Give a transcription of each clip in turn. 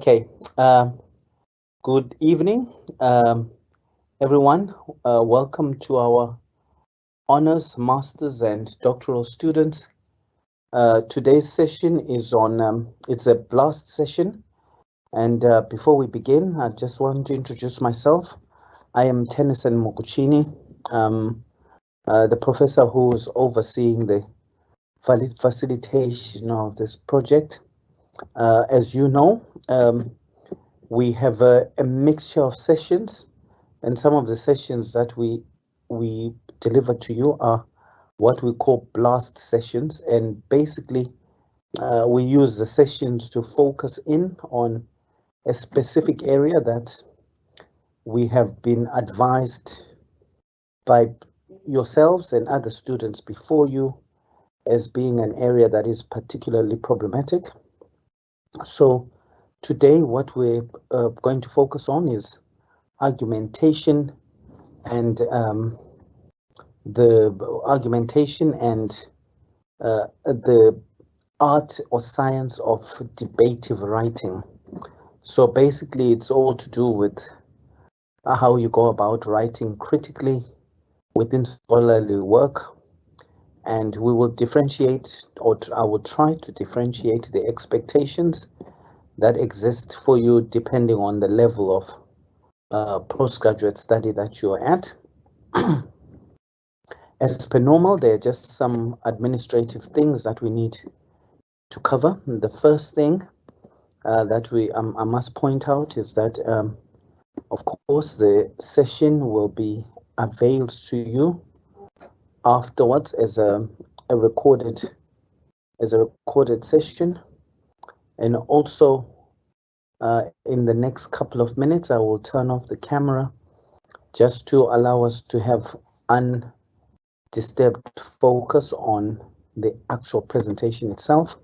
Okay, good evening, everyone. Welcome to our honors, masters, and doctoral students. Today's session is on, it's a blast session. And before we begin, I just want to introduce myself. I am Tennyson Mokuchini, the professor who is overseeing the facilitation of this project. As you know, we have a mixture of sessions, and some of the sessions that we deliver to you are what we call blast sessions, and basically we use the sessions to focus in on a specific area that we have been advised by yourselves and other students before you as being an area that is particularly problematic. So today what we're going to focus on is argumentation and the art or science of debative writing. So basically it's all to do with how you go about writing critically within scholarly work, and we will differentiate, or I will try to differentiate the expectations that exist for you depending on the level of postgraduate study that you're at. As per normal, there are just some administrative things that we need to cover. The first thing that I must point out is that, of course, the session will be availed to you afterwards as a recorded session, and also in the next couple of minutes I will turn off the camera just to allow us to have undisturbed focus on the actual presentation itself.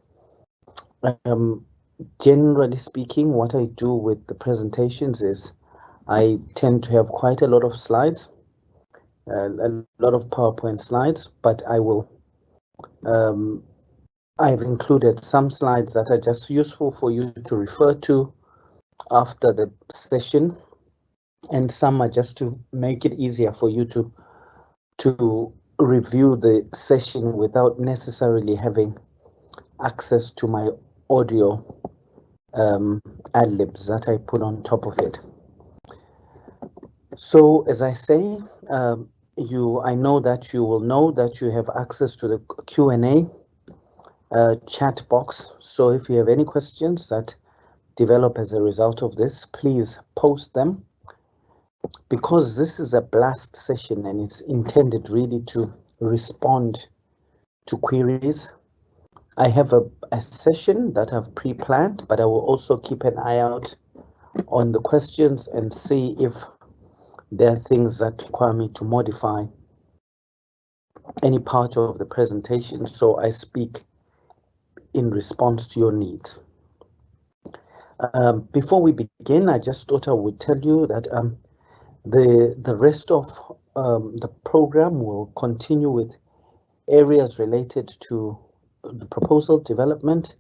Generally speaking, what I do with the presentations is I tend to have quite a lot of slides, a lot of PowerPoint slides, but I've included some slides that are just useful for you to refer to after the session, and some are just to make it easier for you to review the session without necessarily having access to my audio ad-libs that I put on top of it. So as I say, I know that you will know that you have access to the Q&A chat box. So if you have any questions that develop as a result of this, please post them. Because this is a blast session and it's intended really to respond to queries, I have a session that I've pre-planned, but I will also keep an eye out on the questions and see if there are things that require me to modify any part of the presentation, so I speak in response to your needs. Before we begin, I just thought I would tell you that the rest of the program will continue with areas related to the proposal development,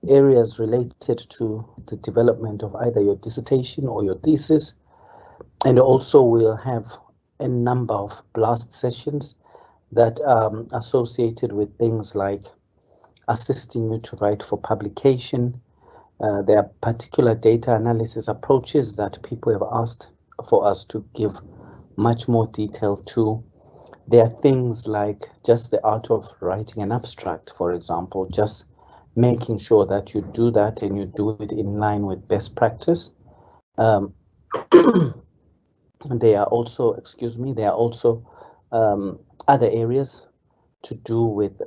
areas related to the development of either your dissertation or your thesis, and also we'll have a number of blast sessions that are associated with things like assisting you to write for publication. There are particular data analysis approaches that people have asked for us to give much more detail to. There are things like just the art of writing an abstract, for example, just making sure that you do that and you do it in line with best practice. There are also, other areas to do with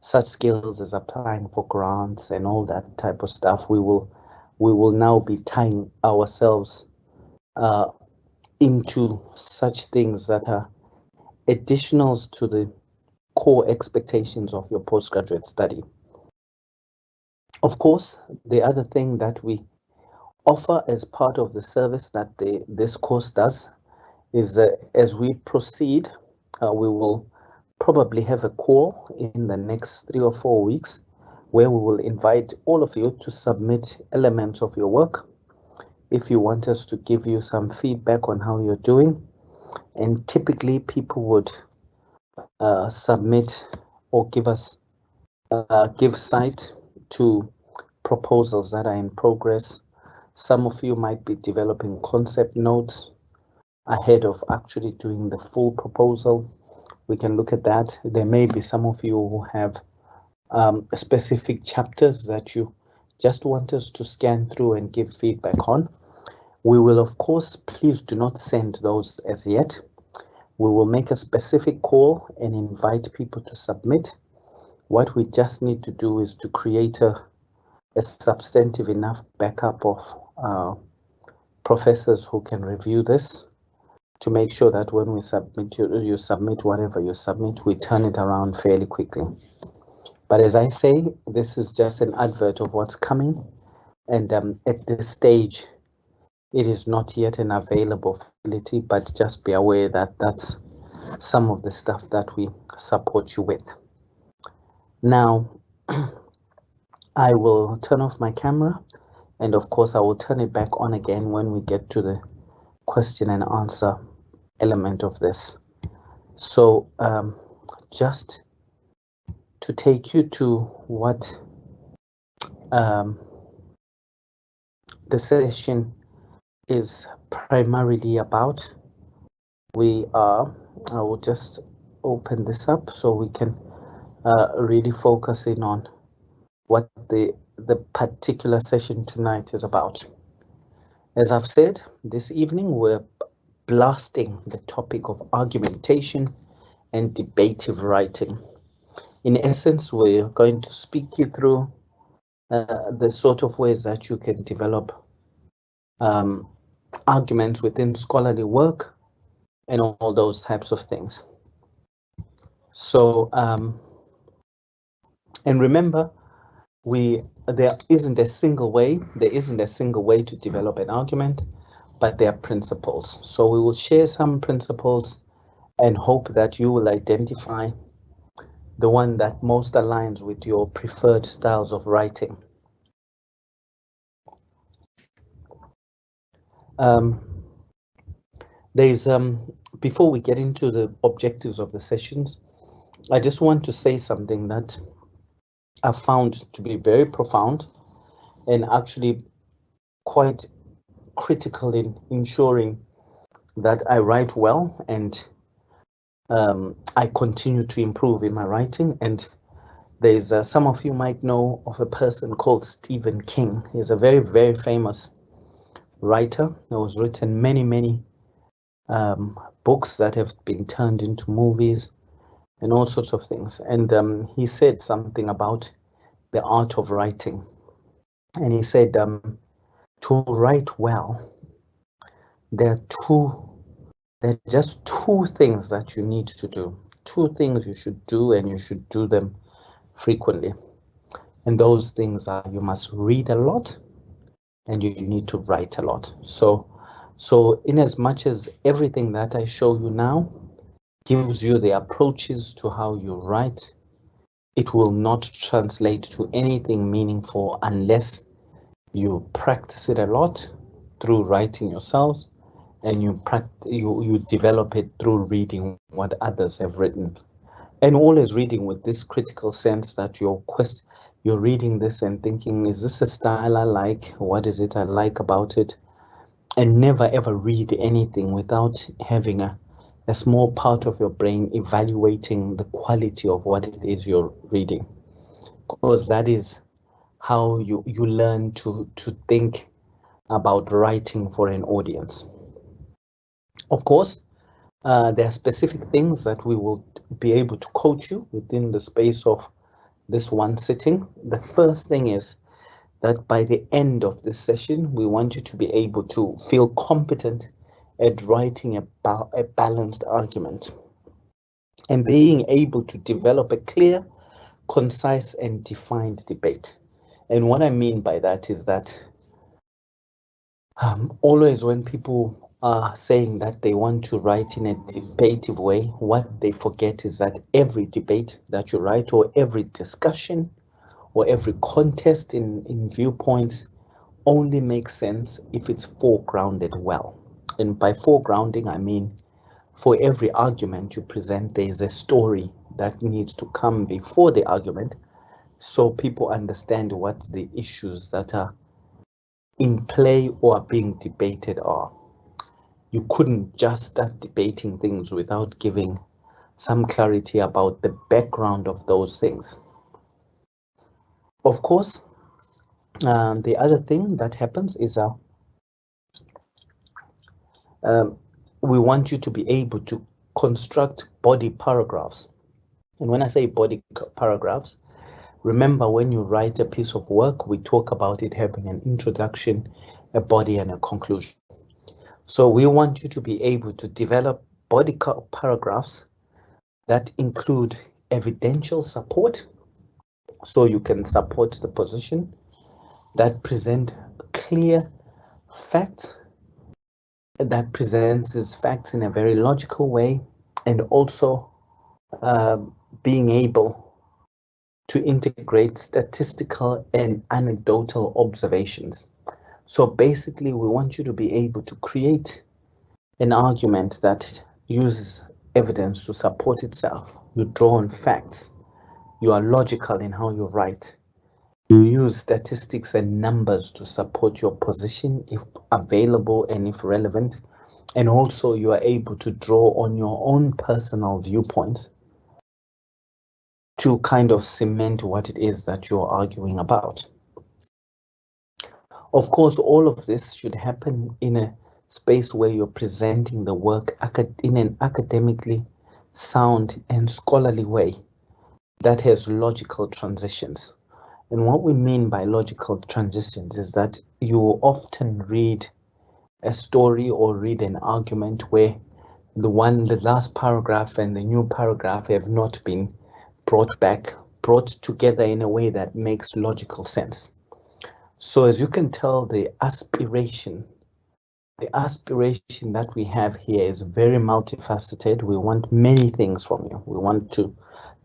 such skills as applying for grants and all that type of stuff. We will now be tying ourselves into such things that are additionals to the core expectations of your postgraduate study. Of course, the other thing that we offer as part of the service that this course does is as we proceed, we will probably have a call in the next 3 or 4 weeks where we will invite all of you to submit elements of your work. If you want us to give you some feedback on how you're doing, and typically people would submit or give us give sight to proposals that are in progress. Some of you might be developing concept notes ahead of actually doing the full proposal. We can look at that. There may be some of you who have specific chapters that you just want us to scan through and give feedback on. We will, of course, please do not send those as yet. We will make a specific call and invite people to submit. What we just need to do is to create a substantive enough backup of professors who can review this to make sure that when we submit, you submit whatever you submit, we turn it around fairly quickly. But as I say, this is just an advert of what's coming. And at this stage, it is not yet an available facility, but just be aware that that's some of the stuff that we support you with. Now, I will turn off my camera, and of course I will turn it back on again when we get to the question and answer element of this. So just to take you to what the session is primarily about, I will just open this up so we can really focus in on what the particular session tonight is about. As I've said, this evening we're blasting the topic of argumentation and debative writing. In essence, we're going to speak you through the sort of ways that you can develop arguments within scholarly work and all those types of things. So, and remember, there isn't a single way to develop an argument, but there are principles. So we will share some principles and hope that you will identify the one that most aligns with your preferred styles of writing. Before we get into the objectives of the sessions, I just want to say something that I found to be very profound and actually quite critical in ensuring that I write well and I continue to improve in my writing. And there's some of you might know of a person called Stephen King. He's a very, very famous writer. There was written many books that have been turned into movies and all sorts of things. And he said something about the art of writing. And he said, to write well, there are just two things that you need to do. Two things you should do, and you should do them frequently. And those things are, you must read a lot and you need to write a lot. So in as much as everything that I show you now gives you the approaches to how you write, it will not translate to anything meaningful unless you practice it a lot through writing yourselves, and you develop it through reading what others have written, and always reading with this critical sense that you're reading this and thinking, is this a style I like? What is it I like about it? And never ever read anything without having a small part of your brain evaluating the quality of what it is you're reading, because that is how you learn to think about writing for an audience. Of course, there are specific things that we will be able to coach you within the space of this one sitting. The first thing is that by the end of this session, we want you to be able to feel competent at writing a balanced argument and being able to develop a clear, concise, and defined debate. And what I mean by that is that always when people are saying that they want to write in a debative way, what they forget is that every debate that you write, or every discussion, or every contest in viewpoints only makes sense if it's foregrounded well. And by foregrounding, I mean for every argument you present, there is a story that needs to come before the argument so people understand what the issues that are in play or are being debated are. You couldn't just start debating things without giving some clarity about the background of those things. Of course, the other thing that happens is we want you to be able to construct body paragraphs. And when I say body paragraphs, remember when you write a piece of work, we talk about it having an introduction, a body, and a conclusion. So we want you to be able to develop body paragraphs that include evidential support, so you can support the position, that present clear facts, that presents these facts in a very logical way, and also being able to integrate statistical and anecdotal observations. So basically, we want you to be able to create an argument that uses evidence to support itself. You draw on facts. You are logical in how you write. You use statistics and numbers to support your position if available and if relevant. And also you are able to draw on your own personal viewpoints to kind of cement what it is that you're arguing about. Of course, all of this should happen in a space where you're presenting the work in an academically sound and scholarly way that has logical transitions. And what we mean by logical transitions is that you will often read a story or read an argument where the last paragraph and the new paragraph have not been brought together in a way that makes logical sense. So as you can tell, the aspiration that we have here is very multifaceted. We want many things from you. We want to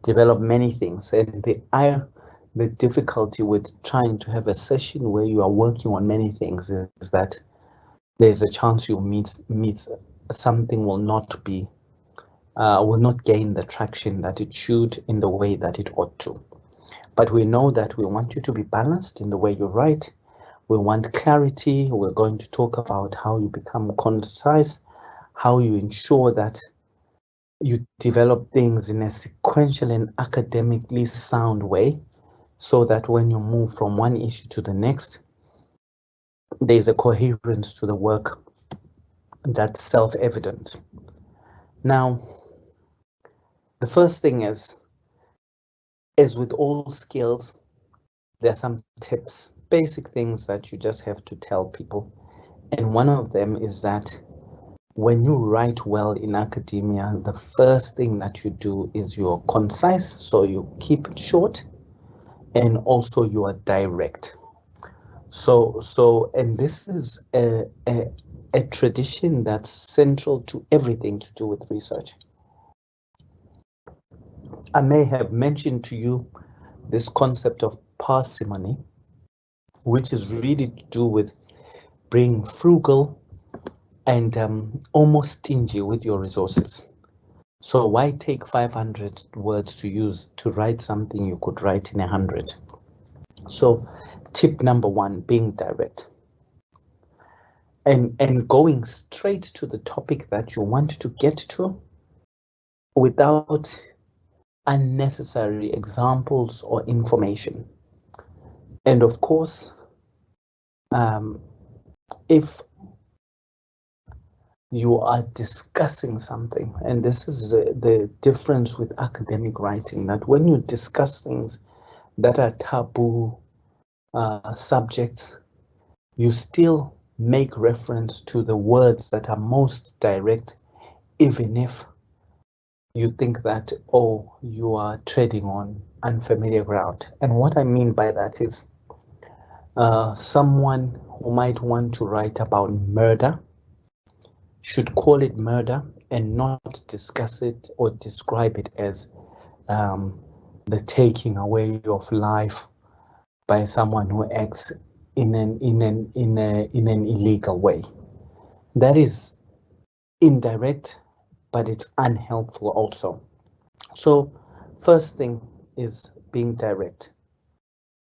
develop many things. And the difficulty with trying to have a session where you are working on many things is that there's a chance you'll meet something will not gain the traction that it should in the way that it ought to. But we know that we want you to be balanced in the way you write. We want clarity. We're going to talk about how you become concise, how you ensure that you develop things in a sequential and academically sound way, so that when you move from one issue to the next, there's a coherence to the work that's self-evident. Now, the first thing is, as with all skills, there are some tips, basic things that you just have to tell people. And one of them is that when you write well in academia, the first thing that you do is you're concise, so you keep it short, and also you are direct. And this is a tradition that's central to everything to do with research. I may have mentioned to you this concept of parsimony, which is really to do with being frugal and almost stingy with your resources. So why take 500 words to write something you could write in 100? So tip number one, being direct. And going straight to the topic that you want to get to without unnecessary examples or information. And of course, if you are discussing something, and this is the difference with academic writing, that when you discuss things that are taboo subjects, you still make reference to the words that are most direct, even if you think that, oh, you are treading on unfamiliar ground. And what I mean by that is someone who might want to write about murder should call it murder and not discuss it or describe it as the taking away of life by someone who acts in an illegal way. That is indirect, but it's unhelpful also. So first thing is being direct.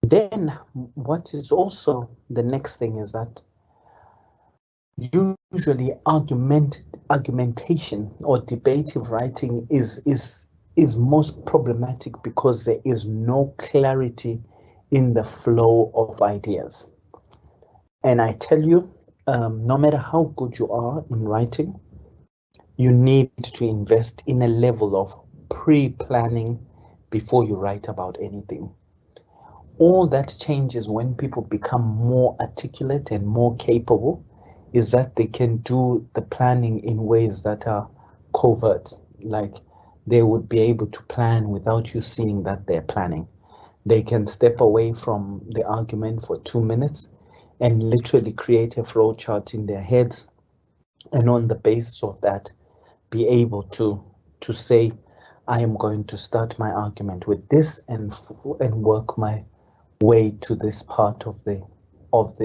Then what is also the next thing is that usually argumentation or debative writing is most problematic because there is no clarity in the flow of ideas. And I tell you, no matter how good you are in writing, you need to invest in a level of pre-planning before you write about anything. All that changes when people become more articulate and more capable is that they can do the planning in ways that are covert, like they would be able to plan without you seeing that they're planning. They can step away from the argument for 2 minutes and literally create a flow chart in their heads, and on the basis of that be able to say, I am going to start my argument with this and work my way to this part of the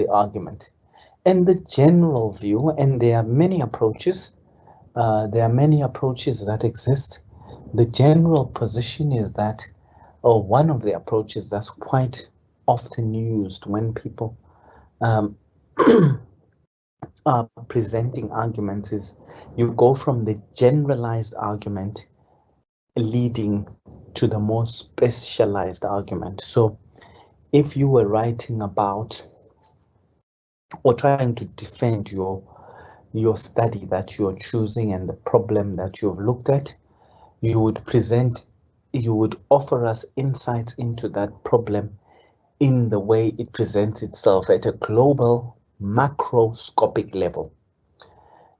argument. And the general view, and there are many approaches that exist. The general position is that, or one of the approaches that's quite often used when people are presenting arguments, is you go from the generalized argument leading to the more specialized argument. So if you were writing about or trying to defend your study that you're choosing and the problem that you've looked at, you would offer us insights into that problem in the way it presents itself at a global macroscopic level.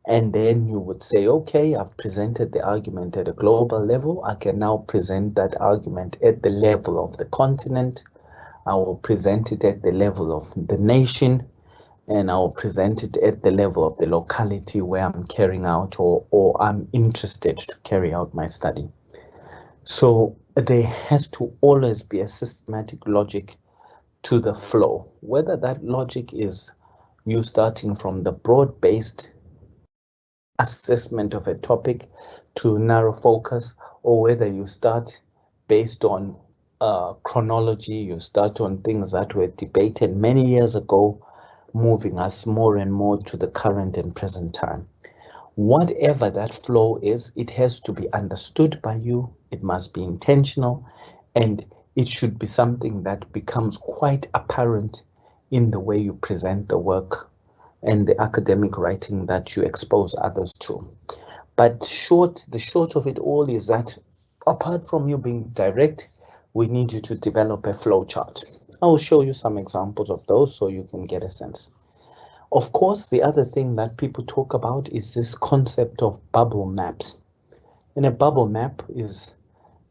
And then you would say, okay, I've presented the argument at a global level. I can now present that argument at the level of the continent. I will present it at the level of the nation, and I will present it at the level of the locality where I'm carrying out or I'm interested to carry out my study. So there has to always be a systematic logic to the flow, whether that logic is you starting from the broad-based assessment of a topic to narrow focus, or whether you start based on chronology, you start on things that were debated many years ago, moving us more and more to the current and present time. Whatever that flow is, it has to be understood by you, it must be intentional, and it should be something that becomes quite apparent in the way you present the work and the academic writing that you expose others to. But the short of it all is that apart from you being direct, we need you to develop a flow chart. I will show you some examples of those so you can get a sense. Of course, the other thing that people talk about is this concept of bubble maps. And a bubble map is,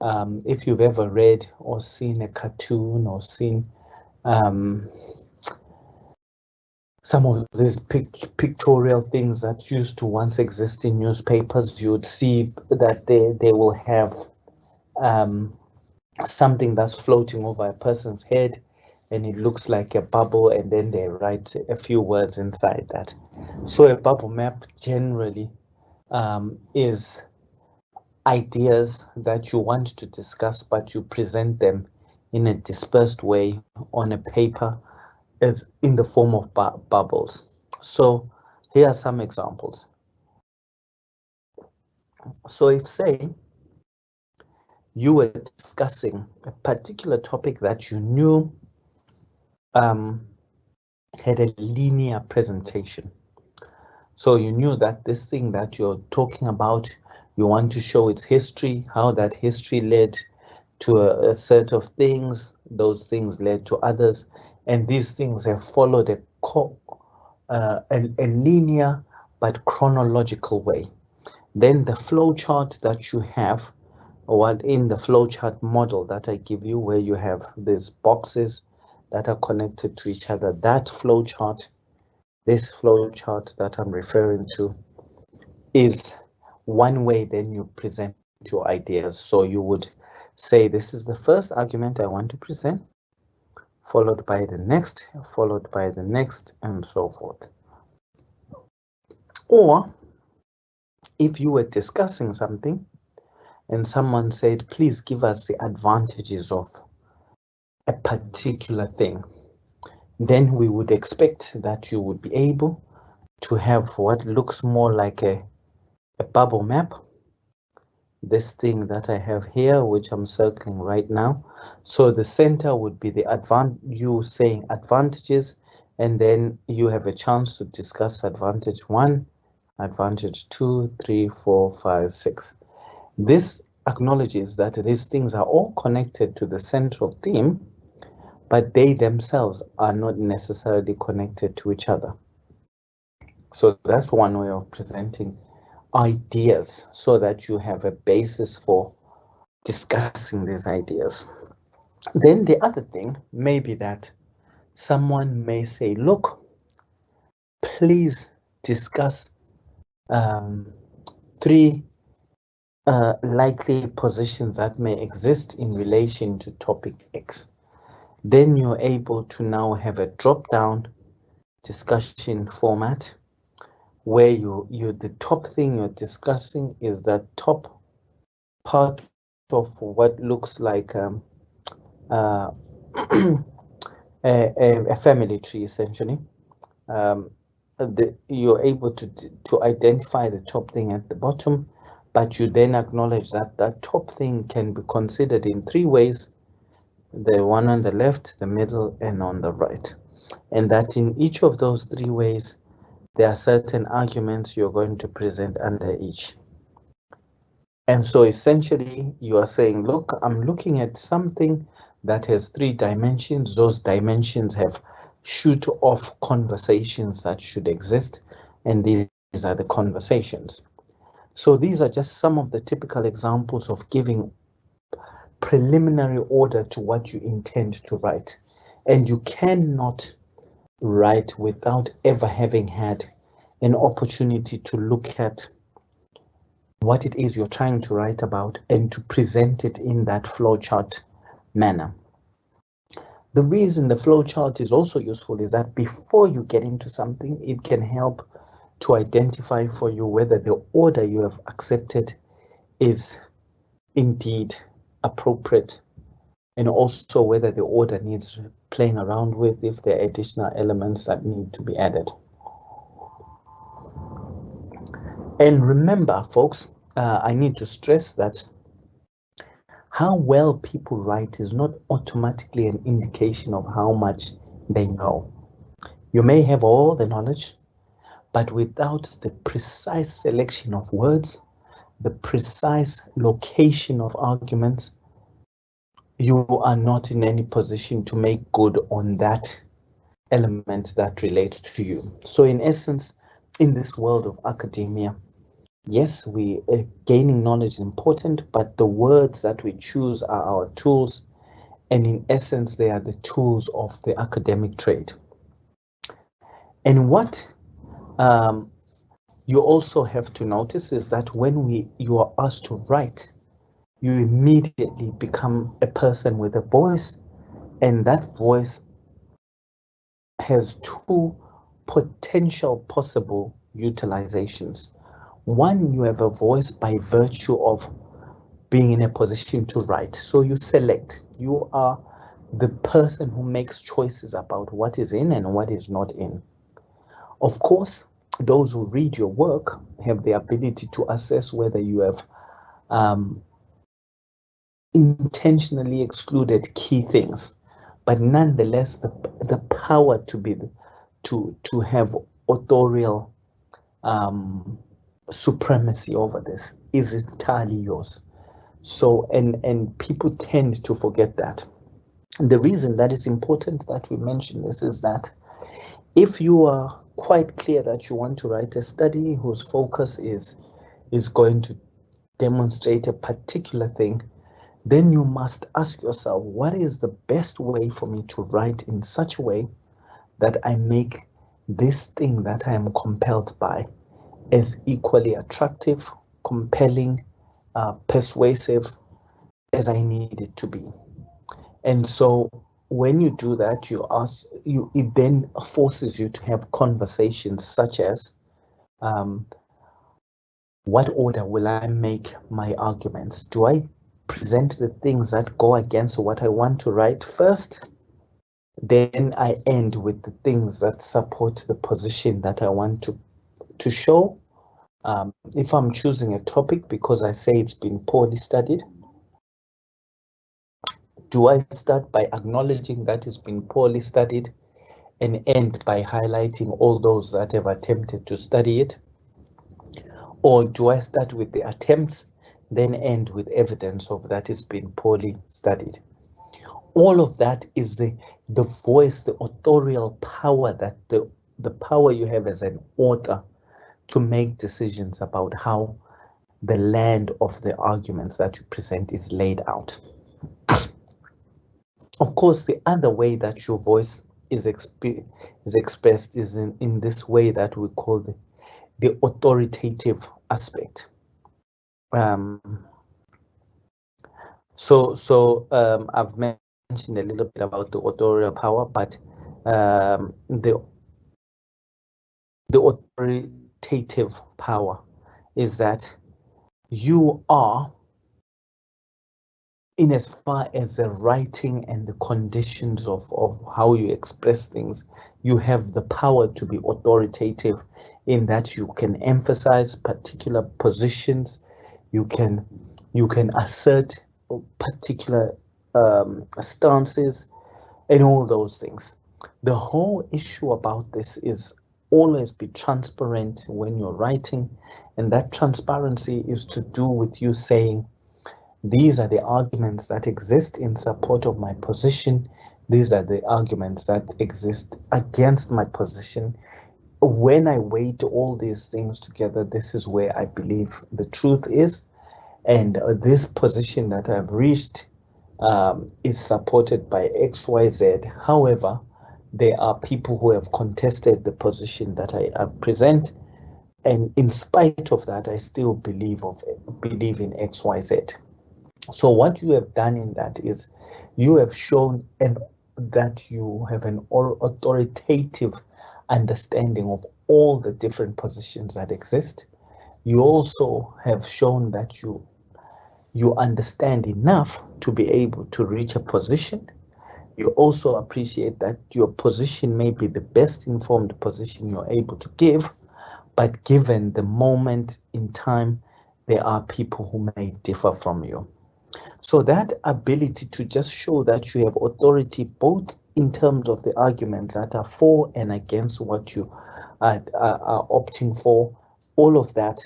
if you've ever read or seen a cartoon or seen some of these pictorial things that used to once exist in newspapers, you would see that they will have something that's floating over a person's head, and it looks like a bubble, and then they write a few words inside that. So a bubble map generally is ideas that you want to discuss, but you present them in a dispersed way on a paper as in the form of bubbles. So here are some examples. So if, say, you were discussing a particular topic that you knew had a linear presentation. So you knew that this thing that you're talking about, you want to show its history, how that history led to a set of things, those things led to others, and these things have followed a linear but chronological way. Then the flow chart that you have, or in the flowchart model that I give you, where you have these boxes that are connected to each other, that flowchart, this flowchart that I'm referring to, is one way then you present your ideas. So you would say, this is the first argument I want to present. followed by the next, followed by the next, and so forth. Or if you were discussing something and someone said, please give us the advantages of a particular thing, then we would expect that you would be able to have what looks more like a bubble map. This thing that I have here, which I'm circling right now. So the center would be the you saying advantages, and then you have a chance to discuss advantage 1, advantage 2, 3, 4, 5, 6. This acknowledges that these things are all connected to the central theme, but they themselves are not necessarily connected to each other. So that's one way of presenting ideas, so that you have a basis for discussing these ideas. Then the other thing may be that someone may say, look, please discuss 3 likely positions that may exist in relation to topic X. Then you're able to now have a drop-down discussion format where the top thing you're discussing is the top part of what looks like a family tree, essentially. You're able to identify the top thing at the bottom, but you then acknowledge that that top thing can be considered in 3 ways: the one on the left, the middle, and on the right. And that in each of those 3 ways, there are certain arguments you're going to present under each. And so essentially you are saying, look, I'm looking at something that has 3 dimensions. Those dimensions have shoot off conversations that should exist, and these are the conversations. So these are just some of the typical examples of giving preliminary order to what you intend to write. And you cannot write without ever having had an opportunity to look at what it is you're trying to write about and to present it in that flowchart manner. The reason the flowchart is also useful is that before you get into something, it can help to identify for you whether the order you have accepted is indeed appropriate, and also whether the order needs playing around with if there are additional elements that need to be added. And remember, folks, I need to stress that how well people write is not automatically an indication of how much they know. You may have all the knowledge, but without the precise selection of words, the precise location of arguments, you are not in any position to make good on that element that relates to you. So in essence, in this world of academia, yes, gaining knowledge is important, but the words that we choose are our tools, and in essence, they are the tools of the academic trade. And what you also have to notice is that when you are asked to write, you immediately become a person with a voice, and that voice has 2 potential possible utilizations. One, you have a voice by virtue of being in a position to write. So you select. You are the person who makes choices about what is in and what is not in. Of course, those who read your work have the ability to assess whether you have intentionally excluded key things, but nonetheless, the power to have authorial supremacy over this is entirely yours. So, and people tend to forget that. And the reason that it's important that we mention this is that if you are quite clear that you want to write a study whose focus is going to demonstrate a particular thing, then you must ask yourself, what is the best way for me to write in such a way that I make this thing that I am compelled by as equally attractive, compelling, persuasive as I need it to be. And so when you do that, it then forces you to have conversations such as, what order will I make my arguments? Do I present the things that go against what I want to write first? Then I end with the things that support the position that I want to show. If I'm choosing a topic because I say it's been poorly studied, do I start by acknowledging that it's been poorly studied and end by highlighting all those that have attempted to study it? Or do I start with the attempts, then end with evidence of that it's been poorly studied? All of that is the voice, the authorial power, that the power you have as an author to make decisions about how the land of the arguments that you present is laid out. Of course, the other way that your voice is expressed is in this way that we call the authoritative aspect. I've mentioned a little bit about the authorial power, but the authoritative power is that you are, in as far as the writing and the conditions of how you express things, you have the power to be authoritative in that you can emphasize particular positions, you can assert particular stances and all those things. The whole issue about this is always be transparent when you're writing, and that transparency is to do with you saying, these are the arguments that exist in support of my position. These are the arguments that exist against my position. When I weigh all these things together, this is where I believe the truth is. And this position that I've reached is supported by X, Y, Z. However, there are people who have contested the position that I present. And in spite of that, I still believe in X, Y, Z. So what you have done in that is you have shown that you have an authoritative understanding of all the different positions that exist. You also have shown that you understand enough to be able to reach a position. You also appreciate that your position may be the best informed position you're able to give, but given the moment in time, there are people who may differ from you. So that ability to just show that you have authority both in terms of the arguments that are for and against what you are opting for, all of that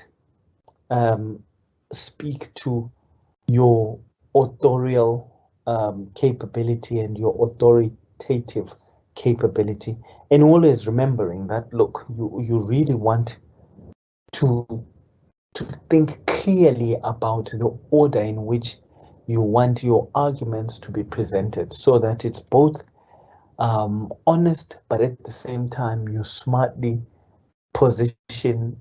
speak to your authorial capability and your authoritative capability, and always remembering that, look, you really want to think clearly about the order in which you want your arguments to be presented, so that it's both honest, but at the same time you smartly position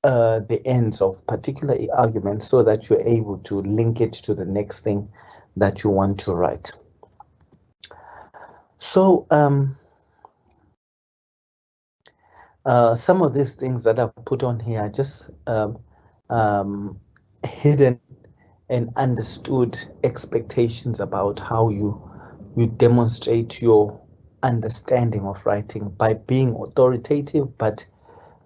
the ends of particular arguments so that you're able to link it to the next thing that you want to write. So some of these things that I've put on here are just hidden and understood expectations about how you demonstrate your understanding of writing by being authoritative, but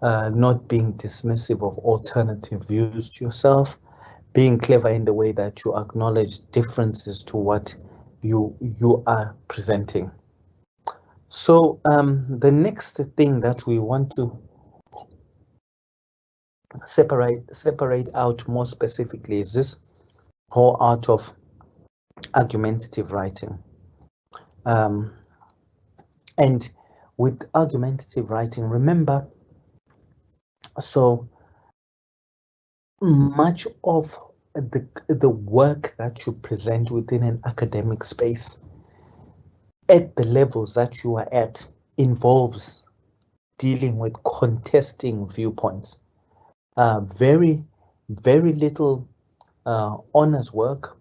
not being dismissive of alternative views to yourself, being clever in the way that you acknowledge differences to what you are presenting. So the next thing that we want to separate out more specifically is this whole art of argumentative writing. And with argumentative writing, remember, so much of the work that you present within an academic space at the levels that you are at involves dealing with contesting viewpoints. Very little honors work,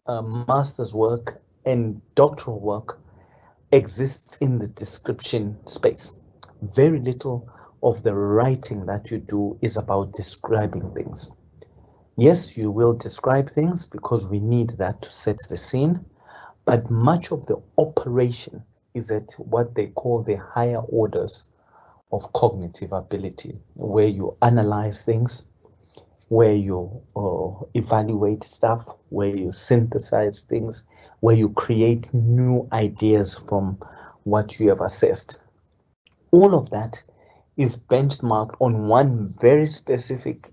master's work and doctoral work exists in the description space. Very little of the writing that you do is about describing things. Yes, you will describe things because we need that to set the scene, but much of the operation is at what they call the higher orders of cognitive ability, where you analyze things, where you evaluate stuff, where you synthesize things, where you create new ideas from what you have assessed. All of that is benchmarked on one very specific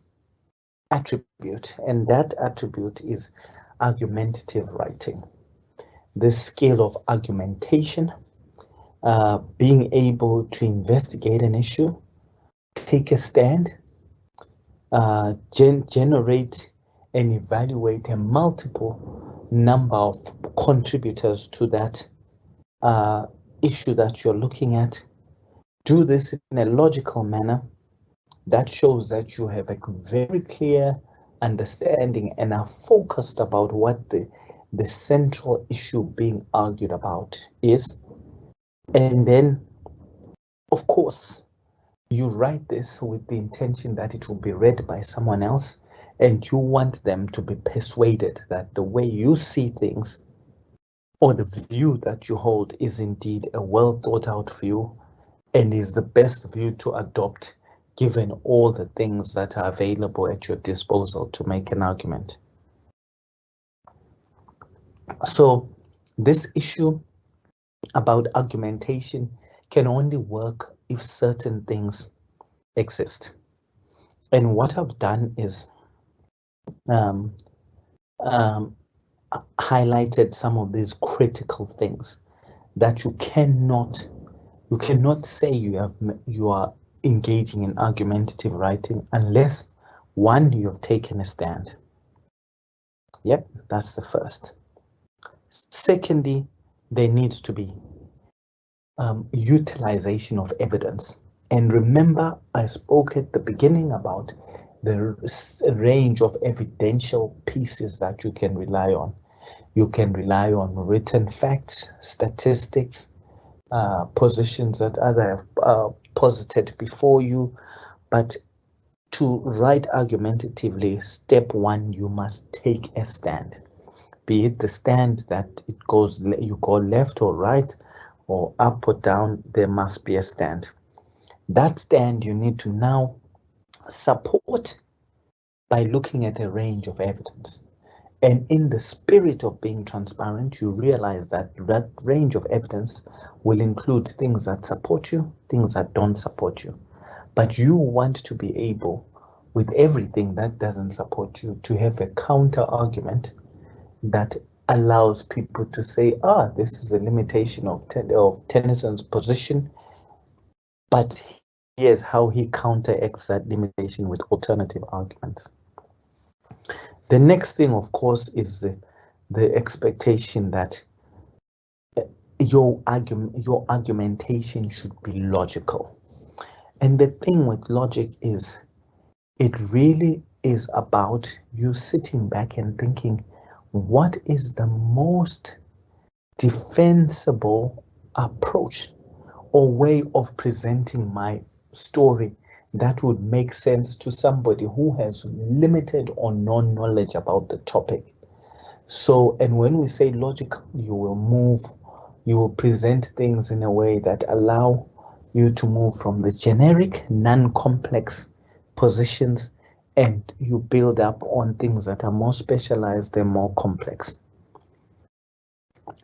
attribute, and that attribute is argumentative writing. The skill of argumentation, being able to investigate an issue, take a stand, generate and evaluate a multiple number of contributors to that issue that you're looking at. Do this in a logical manner that shows that you have a very clear understanding and are focused about what the central issue being argued about is. And then, of course, you write this with the intention that it will be read by someone else, and you want them to be persuaded that the way you see things or the view that you hold is indeed a well thought out view and is the best view to adopt given all the things that are available at your disposal to make an argument. So this issue about argumentation can only work if certain things exist. And what I've done is highlighted some of these critical things that you cannot say you are engaging in argumentative writing unless, one, you have taken a stand. Yep, that's the first. Secondly, there needs to be utilization of evidence. And remember, I spoke at the beginning about the range of evidential pieces that you can rely on. You can rely on written facts, statistics, positions that others have posited before you, but to write argumentatively, step one, you must take a stand. Be it the stand that it goes, you go left or right, or up or down, there must be a stand. That stand you need to now support by looking at a range of evidence. And in the spirit of being transparent, you realize that that range of evidence will include things that support you, things that don't support you. But you want to be able, with everything that doesn't support you, to have a counter argument that allows people to say, this is a limitation of Tennyson's position, but here's how he counteracts that limitation with alternative arguments. The next thing, of course, is the expectation that your argumentation should be logical. And the thing with logic is, it really is about you sitting back and thinking, what is the most defensible approach or way of presenting my story that would make sense to somebody who has limited or no knowledge about the topic. So, and when we say logical, you will present things in a way that allow you to move from the generic, non-complex positions, and you build up on things that are more specialized and more complex.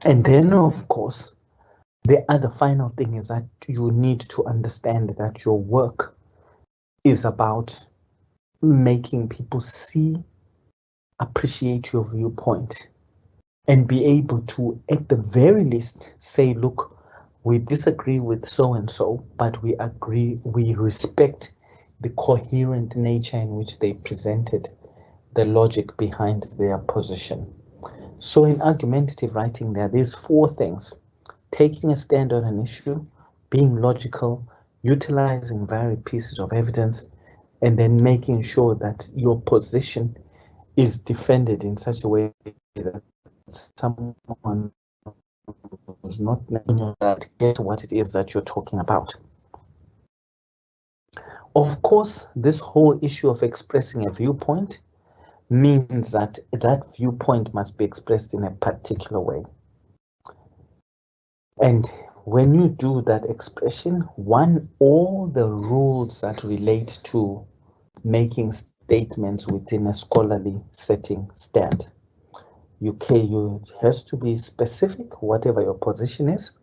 And then, of course, the other final thing is that you need to understand that your work is about making people see, appreciate your viewpoint, and be able to, at the very least, say, look, we disagree with so-and-so, but we agree, we respect the coherent nature in which they presented the logic behind their position. So in argumentative writing, there are these four things: taking a stand on an issue, being logical, utilizing varied pieces of evidence, and then making sure that your position is defended in such a way that someone not get what it is that you're talking about. Of course, this whole issue of expressing a viewpoint means that that viewpoint must be expressed in a particular way. And when you do that expression, all the rules that relate to making statements within a scholarly setting stand. You has to be specific, whatever your position is.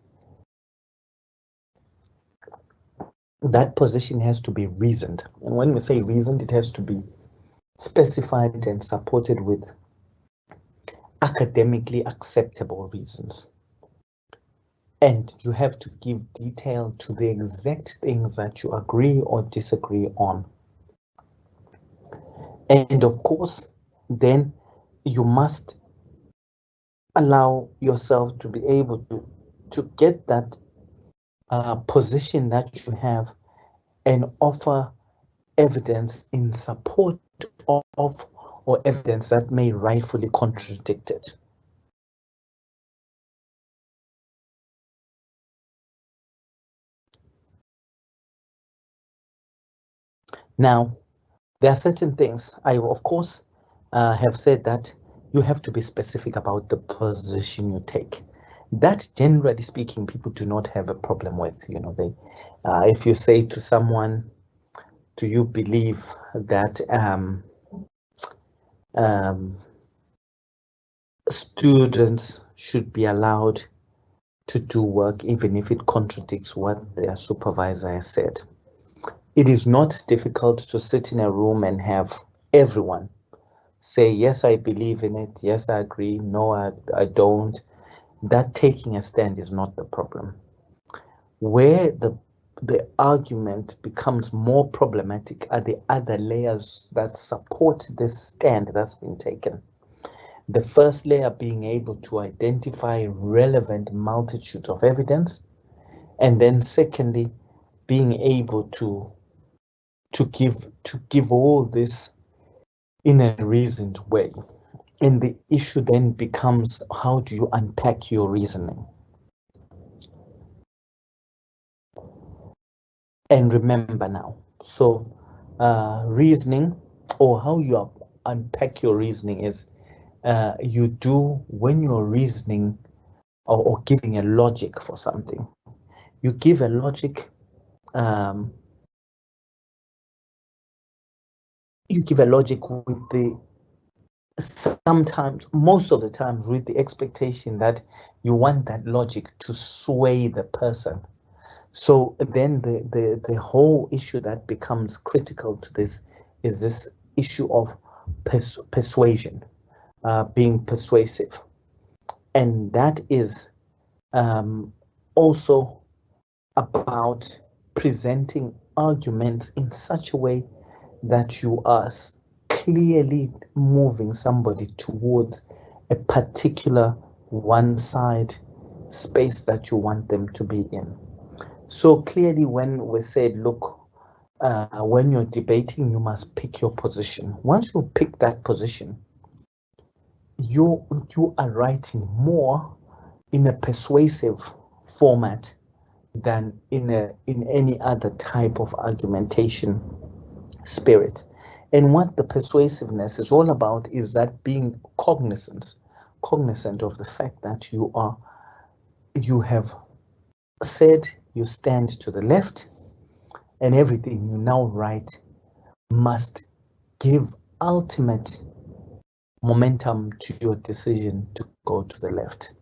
That position has to be reasoned. And when we say reasoned, it has to be specified and supported with academically acceptable reasons. And you have to give detail to the exact things that you agree or disagree on. And of course, then you must allow yourself to be able to get that position that you have and offer evidence in support of or evidence that may rightfully contradict it. Now, there are certain things. I, of course, have said that you have to be specific about the position you take. That, generally speaking, people do not have a problem with. You know, if you say to someone, do you believe that students should be allowed to do work even if it contradicts what their supervisor has said? It is not difficult to sit in a room and have everyone say, yes, I believe in it, yes, I agree, no, I don't. That taking a stand is not the problem. Where the argument becomes more problematic are the other layers that support this stand that's been taken. The first layer being able to identify relevant multitudes of evidence, and then secondly, being able to give all this in a reasoned way. And the issue then becomes, how do you unpack your reasoning? And remember now, so reasoning, or how you unpack your reasoning, is you do when you're reasoning or giving a logic for something. You give a logic, with the, sometimes, most of the time, with the expectation that you want that logic to sway the person. So then the whole issue that becomes critical to this is this issue of persuasion, being persuasive. And that is also about presenting arguments in such a way that you are clearly moving somebody towards a particular one side space that you want them to be in. So clearly, when we said, look, when you're debating, you must pick your position. Once you pick that position, you are writing more in a persuasive format than in any other type of argumentation spirit. And what the persuasiveness is all about is that being cognizant of the fact that you have said you stand to the left, and everything you now write must give ultimate momentum to your decision to go to the left.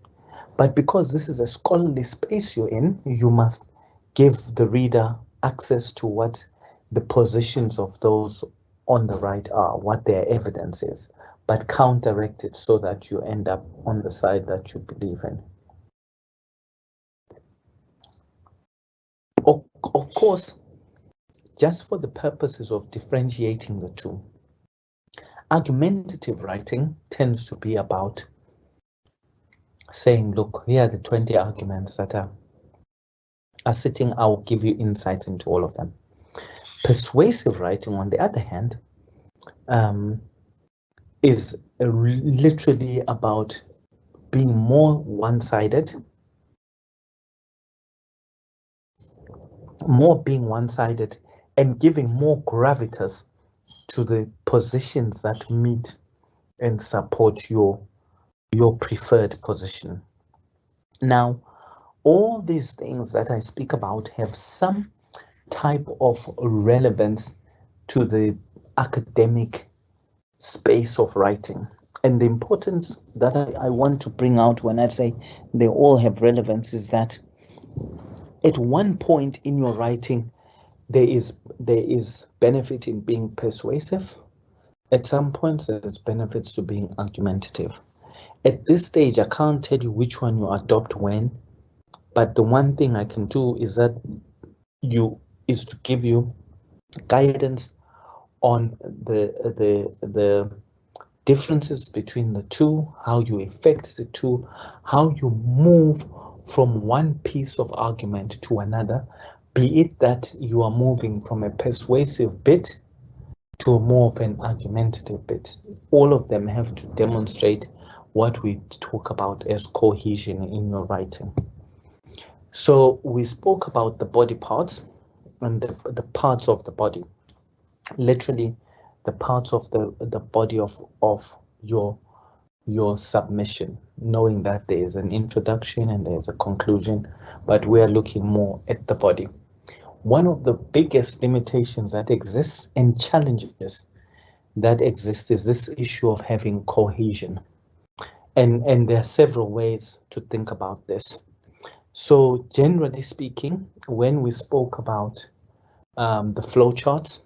But because this is a scholarly space you're in, you must give the reader access to what the positions of those on the right are, what their evidence is, but counteract it so that you end up on the side that you believe in. Of course, just for the purposes of differentiating the two, argumentative writing tends to be about saying, look, here are the 20 arguments that are sitting. I'll give you insights into all of them. Persuasive writing, on the other hand, is literally about being more one-sided more being one-sided and giving more gravitas to the positions that meet and support your preferred position. Now, all these things that I speak about have some type of relevance to the academic space of writing. And the importance that I want to bring out when I say they all have relevance is that at one point in your writing, there is benefit in being persuasive. At some points, there's benefits to being argumentative. At this stage, I can't tell you which one you adopt when, but the one thing I can do is that is to give you guidance on the differences between the two, how you affect the two, how you move from one piece of argument to another, be it that you are moving from a persuasive bit to more of an argumentative bit. All of them have to demonstrate what we talk about as cohesion in your writing. So we spoke about the body parts and the parts of the body, literally the parts of the body of your submission, knowing that there is an introduction and there's a conclusion, but we are looking more at the body. One of the biggest limitations that exists and challenges that exist is this issue of having cohesion. And there are several ways to think about this. So generally speaking, when we spoke about the flowcharts,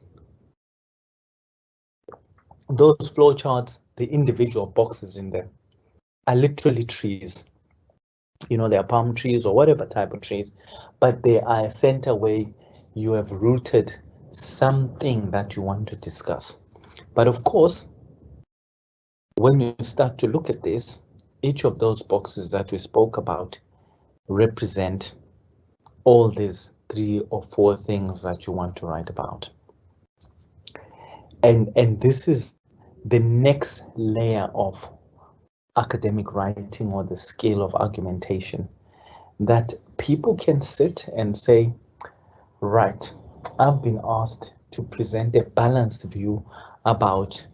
those flowcharts, the individual boxes in them are literally trees. You know, they are palm trees or whatever type of trees, but they are a center where you have rooted something that you want to discuss. But of course, when you start to look at this, each of those boxes that we spoke about represent all these 3 or 4 things that you want to write about. And this is the next layer of academic writing or the scale of argumentation, that people can sit and say, right, I've been asked to present a balanced view about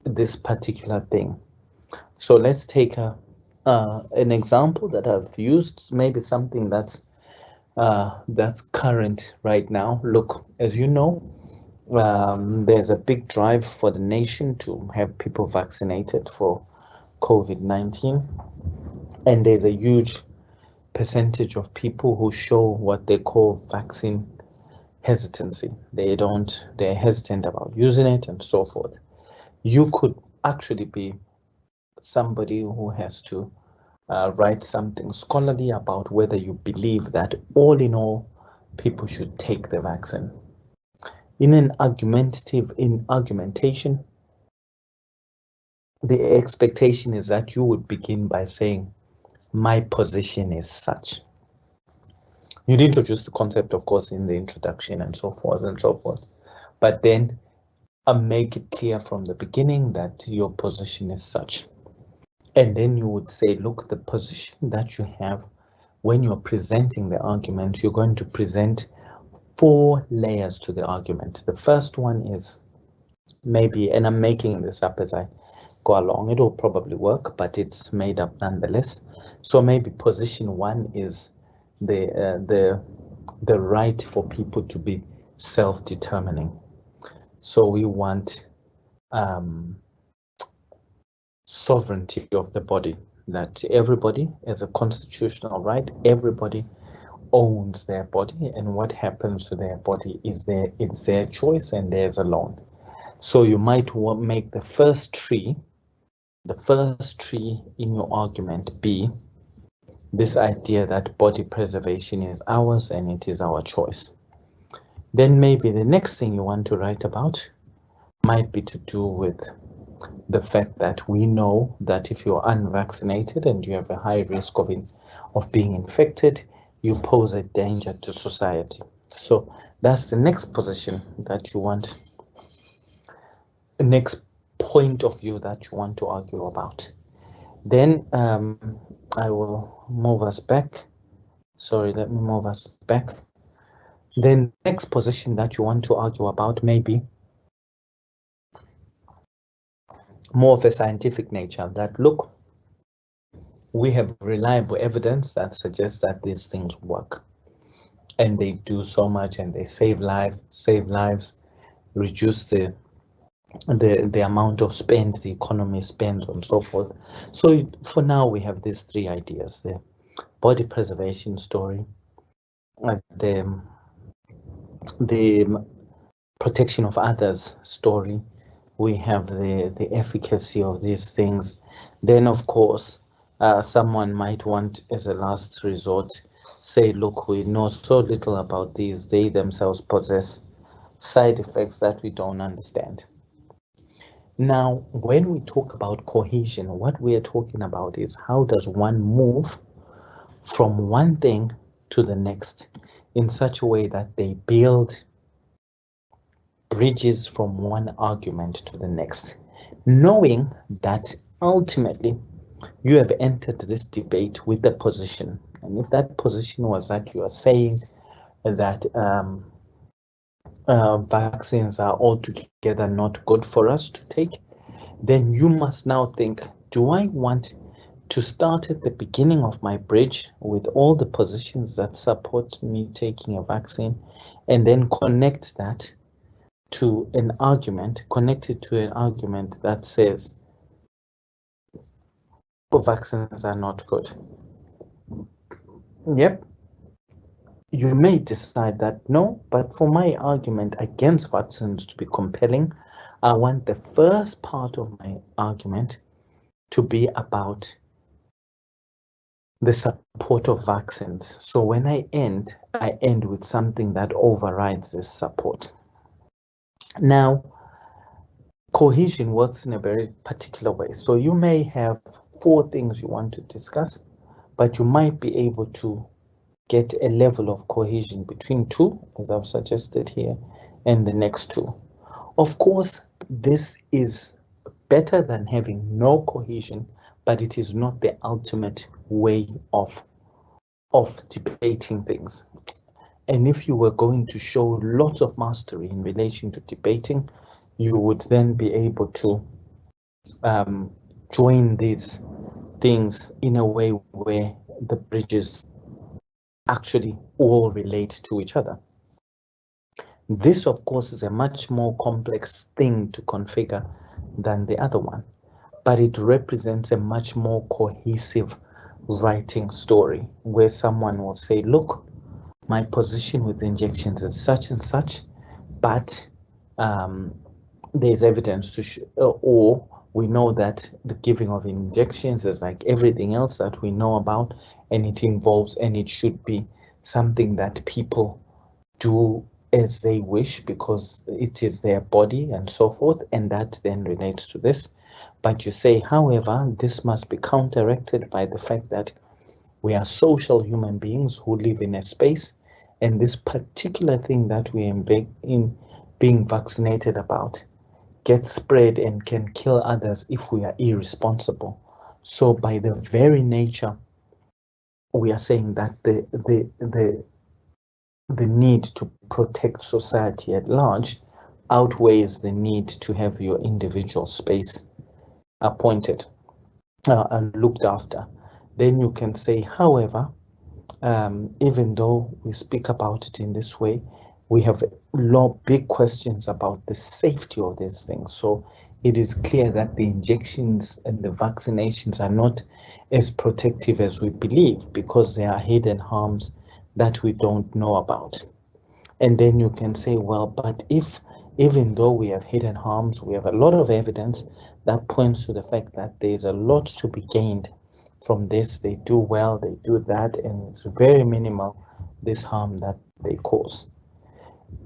this particular thing. So let's take an example that I've used, maybe something that's current right now. Look, as you know, there's a big drive for the nation to have people vaccinated for COVID-19, and there's a huge percentage of people who show what they call vaccine hesitancy. They're hesitant about using it and so forth. You could actually be somebody who has to write something scholarly about whether you believe that all in all, people should take the vaccine. In argumentation, the expectation is that you would begin by saying, my position is such. You'd introduce the concept, of course, in the introduction and so forth, but then make it clear from the beginning that your position is such. And then you would say, look, the position that you have when you're presenting the argument, you're going to present 4 layers to the argument. The first one is maybe, and I'm making this up as I go along, it'll probably work, but it's made up nonetheless. So maybe position 1 is the right for people to be self-determining. So we want sovereignty of the body, that everybody has a constitutional right, everybody owns their body, and what happens to their body is it's their choice and theirs alone. So you might make the first tree in your argument be this idea that body preservation is ours and it is our choice. Then maybe the next thing you want to write about might be to do with the fact that we know that if you're unvaccinated and you have a high risk of being infected, you pose a danger to society. So that's the next position that you want, the next point of view that you want to argue about. Then I will move us back. Sorry, let me move us back. Then next position that you want to argue about may be more of a scientific nature, that look, we have reliable evidence that suggests that these things work and they do so much and they save lives, reduce the amount of spend the economy spends and so forth. So for now we have these three ideas: the body preservation story, the protection of others story, we have the efficacy of these things. Then of course someone might want, as a last resort, say, look, we know so little about these, they themselves possess side effects that we don't understand. Now, when we talk about cohesion, what we are talking about is how does one move from one thing to the next in such a way that they build bridges from one argument to the next, knowing that ultimately you have entered this debate with a position. And if that position was that you are saying that vaccines are altogether not good for us to take, then you must now think, do I want to start at the beginning of my bridge with all the positions that support me taking a vaccine and then connect that to an argument, connected to an argument that says vaccines are not good? Yep. You may decide that no, but for my argument against vaccines to be compelling, I want the first part of my argument to be about the support of vaccines. So when I end with something that overrides this support. Now, cohesion works in a very particular way. So you may have 4 things you want to discuss, but you might be able to get a level of cohesion between 2, as I've suggested here, and the next 2. Of course, this is better than having no cohesion, but it is not the ultimate way of debating things. And if you were going to show lots of mastery in relation to debating, you would then be able to join these things in a way where the bridges actually all relate to each other. This, of course, is a much more complex thing to configure than the other one, but it represents a much more cohesive writing story where someone will say, look, my position with injections is such and such, but there's evidence to or we know that the giving of injections is like everything else that we know about, and it involves, and it should be something that people do as they wish because it is their body and so forth, and that then relates to this. But you say, however, this must be counteracted by the fact that we are social human beings who live in a space, and this particular thing that we are being vaccinated about gets spread and can kill others if we are irresponsible. So by the very nature, we are saying that the need to protect society at large outweighs the need to have your individual space appointed and looked after. Then you can say, however, even though we speak about it in this way, we have big questions about the safety of these things. So it is clear that the injections and the vaccinations are not as protective as we believe because there are hidden harms that we don't know about. And then you can say, well, but if even though we have hidden harms, we have a lot of evidence that points to the fact that there's a lot to be gained from this. They do well, they do that, and it's very minimal, this harm that they cause.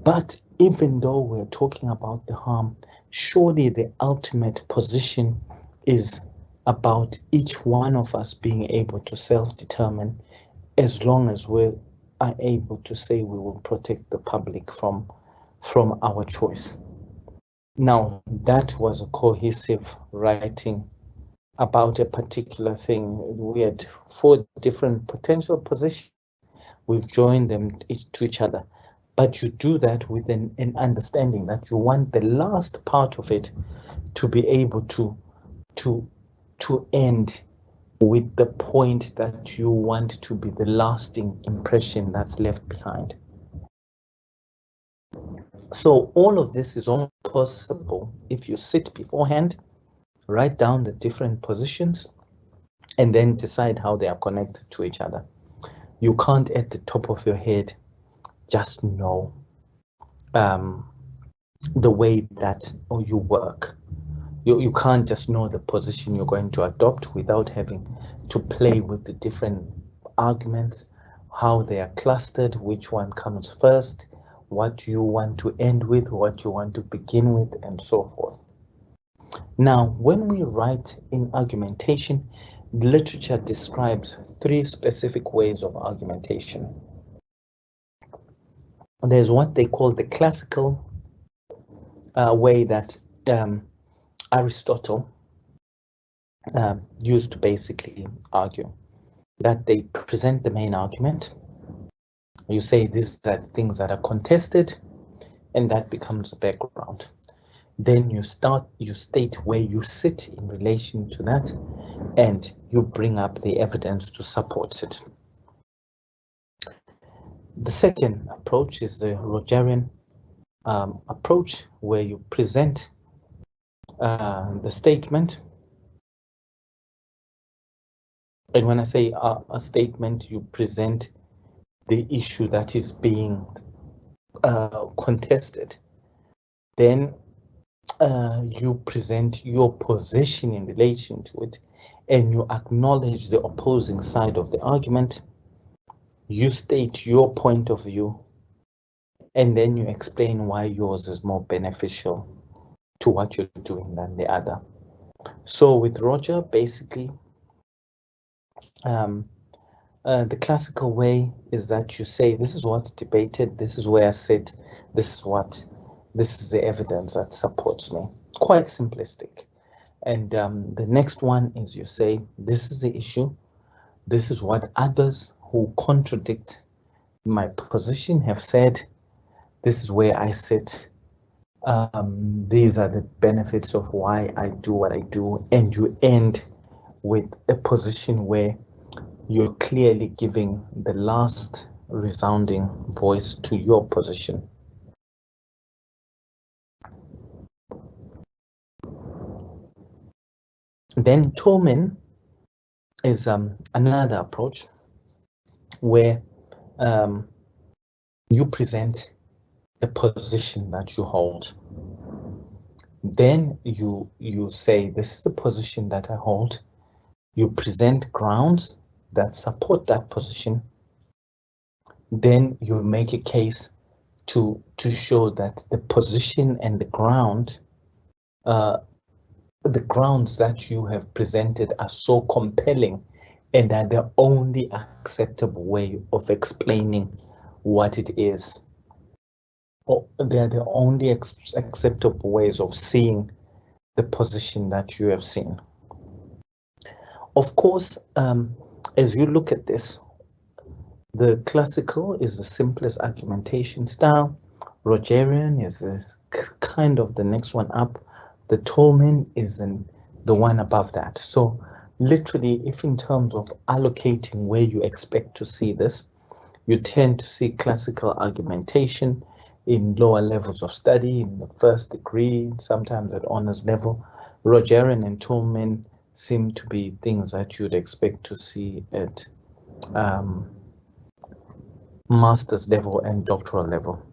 But even though we're talking about the harm, surely the ultimate position is about each one of us being able to self-determine, as long as we are able to say we will protect the public from our choice. Now, that was a cohesive writing about a particular thing. We had 4 different potential positions. We've joined them to each other. but you do that with an understanding that you want the last part of it to be able to end with the point that you want to be the lasting impression that's left behind. So all of this is only possible if you sit beforehand, write down the different positions, and then decide how they are connected to each other. You can't at the top of your head just know the way that you work. You can't just know the position you're going to adopt without having to play with the different arguments, how they are clustered, which one comes first, what you want to end with, what you want to begin with, and so forth. Now, when we write in argumentation, literature describes 3 specific ways of argumentation. There's what they call the classical way that Aristotle used to basically argue, that they present the main argument. You say these are things that are contested, and that becomes the background. Then you state where you sit in relation to that, and you bring up the evidence to support it. The second approach is the Rogerian approach, where you present the statement. And when I say a statement, you present the issue that is being contested. Then you present your position in relation to it, and you acknowledge the opposing side of the argument. You state your point of view, and then you explain why yours is more beneficial to what you're doing than the other. So with Roger, basically, the classical way is that you say, this is what's debated, this is where I sit, this is the evidence that supports me. Quite simplistic. And the next one is you say, this is the issue, this is what others who contradict my position have said, this is where I sit, these are the benefits of why I do what I do, and you end with a position where you're clearly giving the last resounding voice to your position. Then Torment is another approach where you present the position that you hold. Then you say, this is the position that I hold. You present grounds that support that position. Then you make a case to show that the position and the ground, the grounds that you have presented are so compelling and are the only acceptable way of explaining what it is. Or they're the only acceptable ways of seeing the position that you have seen. Of course, as you look at this, the classical is the simplest argumentation style. Rogerian is kind of the next one up. The Torment is the one above that. So literally, if in terms of allocating where you expect to see this, you tend to see classical argumentation in lower levels of study, in the first degree, sometimes at honors level. Rogerian and Torment seem to be things that you'd expect to see at master's level and doctoral level.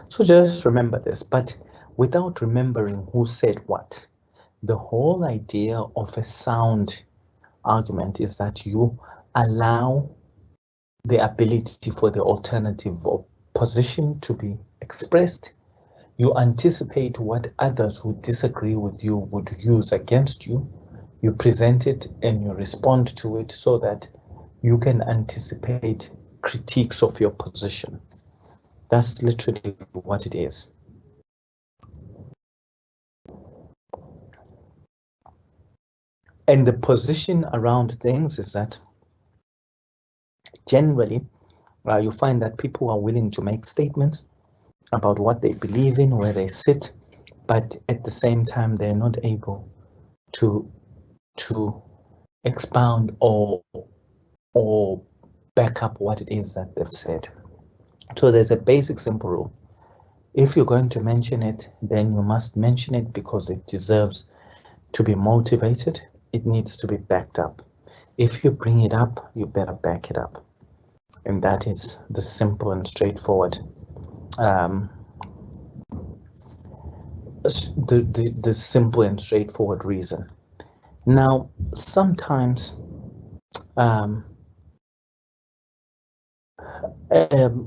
So just remember this, but without remembering who said what. The whole idea of a sound argument is that you allow the ability for the alternative position to be expressed. You anticipate what others who disagree with you would use against you. You present it and you respond to it so that you can anticipate critiques of your position. That's literally what it is. And the position around things is that Generally, you find that people are willing to make statements about what they believe in, where they sit, but at the same time, they're not able to expound or back up what it is that they've said. So there's a basic simple rule. If you're going to mention it, then you must mention it because it deserves to be motivated. It needs to be backed up. If you bring it up, you better back it up. And that is the simple and straightforward the simple and straightforward reason. Now, sometimes I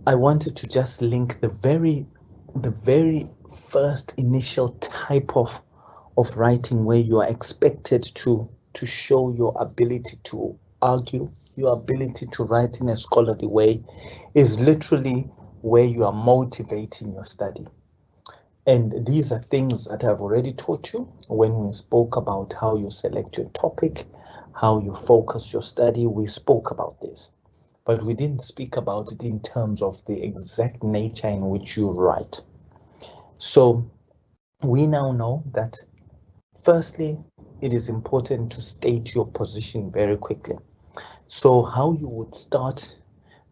wanted to just link the very first initial type of writing where you are expected to show your ability to argue, your ability to write in a scholarly way, is literally where you are motivating your study. And these are things that I've already taught you when we spoke about how you select your topic, how you focus your study. We spoke about this, but we didn't speak about it in terms of the exact nature in which you write. So we now know that firstly, it is important to state your position very quickly. So how you would start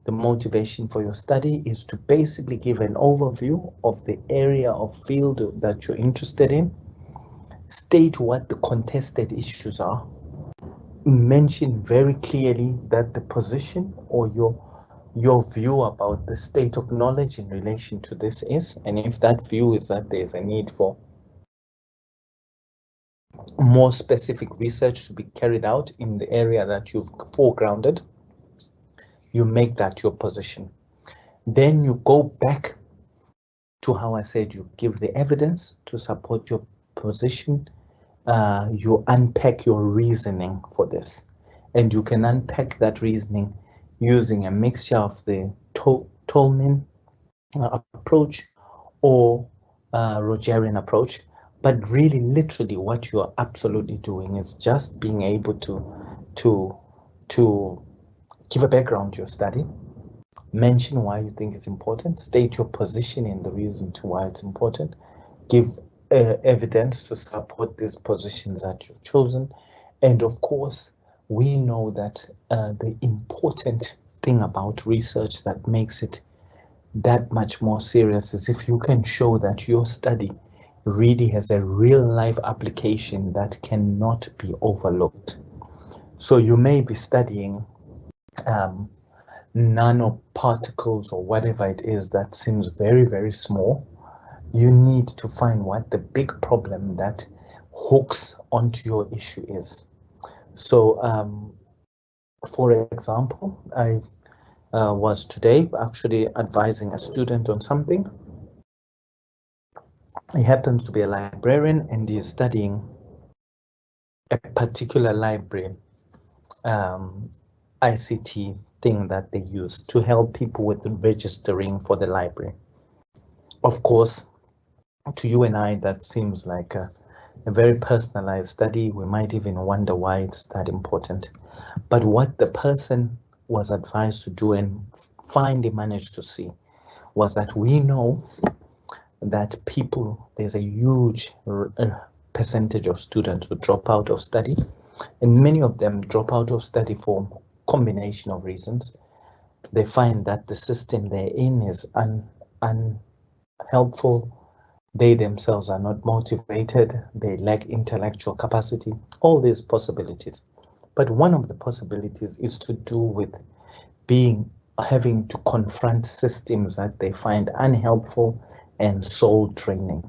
the motivation for your study is to basically give an overview of the area of field that you're interested in, state what the contested issues are, mention very clearly that the position or your view about the state of knowledge in relation to this is, and if that view is that there's a need for more specific research to be carried out in the area that you've foregrounded, you make that your position. Then you go back to how I said you give the evidence to support your position. You unpack your reasoning for this, and you can unpack that reasoning using a mixture of the Torment approach or Rogerian approach. But really, literally, what you are absolutely doing is just being able to give a background to your study, mention why you think it's important, state your position and the reason to why it's important, give evidence to support these positions that you've chosen. And of course, we know that the important thing about research that makes it that much more serious is if you can show that your study really has a real life application that cannot be overlooked. So you may be studying nanoparticles or whatever it is that seems very, very small. You need to find what the big problem that hooks onto your issue is. So, for example, I was today actually advising a student on something. He happens to be a librarian and he's studying a particular library ICT thing that they use to help people with registering for the library. Of course, to you and I, that seems like a very personalized study. We might even wonder why it's that important. But what the person was advised to do and finally managed to see was that we know that there's a huge percentage of students who drop out of study, and many of them drop out of study for a combination of reasons. They find that the system they're in is unhelpful. They themselves are not motivated. They lack intellectual capacity, all these possibilities. But one of the possibilities is to do with having to confront systems that they find unhelpful and soul training.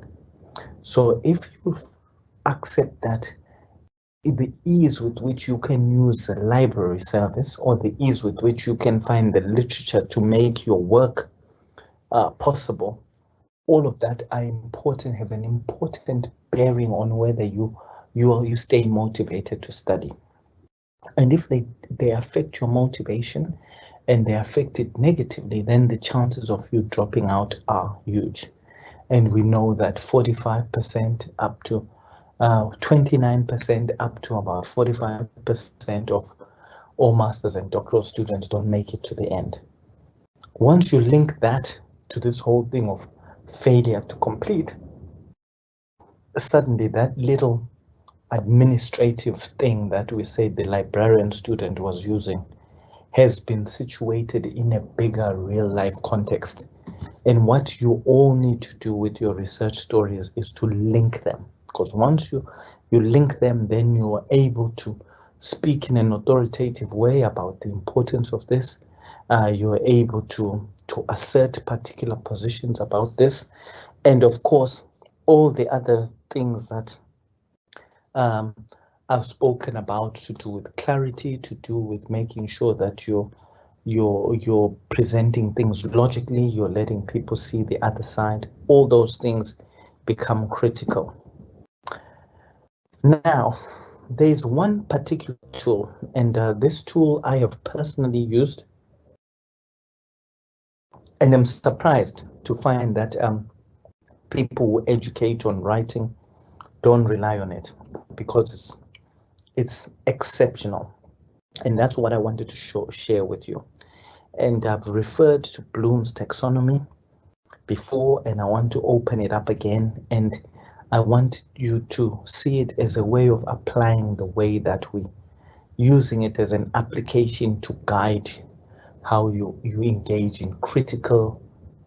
So if you accept that the ease with which you can use a library service or the ease with which you can find the literature to make your work possible, all of that are important, have an important bearing on whether you stay motivated to study. And if they affect your motivation and they affect it negatively, then the chances of you dropping out are huge. And we know that 45% up to 29% up to about 45% all masters and doctoral students don't make it to the end. Once you link that to this whole thing of failure to complete, suddenly that little administrative thing that we say the librarian student was using has been situated in a bigger real life context. And what you all need to do with your research stories is to link them, because once you link them, then you are able to speak in an authoritative way about the importance of this. You are able to assert particular positions about this, and of course all the other things that I've spoken about, to do with clarity, to do with making sure that you're presenting things logically, you're letting people see the other side. All those things become critical. Now, there's one particular tool, and this tool I have personally used, and I'm surprised to find that people who educate on writing don't rely on it, because it's exceptional. And that's what I wanted to share with you. And I've referred to Bloom's taxonomy before, and I want to open it up again. And I want you to see it as a way of applying the way that we using it as an application to guide how you engage in critical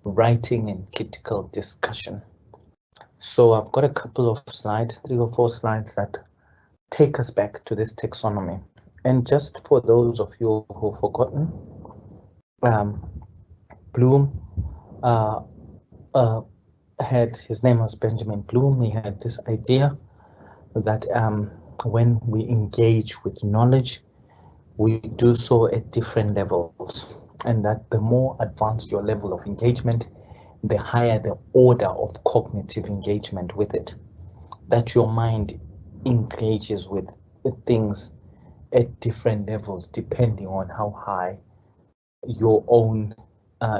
writing and critical discussion. So I've got a couple of slides, 3 or 4 slides that take us back to this taxonomy. And just for those of you who've forgotten, Bloom had, his name was Benjamin Bloom. He had this idea that when we engage with knowledge, we do so at different levels, and that the more advanced your level of engagement, the higher the order of cognitive engagement with it, that your mind engages with things at different levels depending on how high your own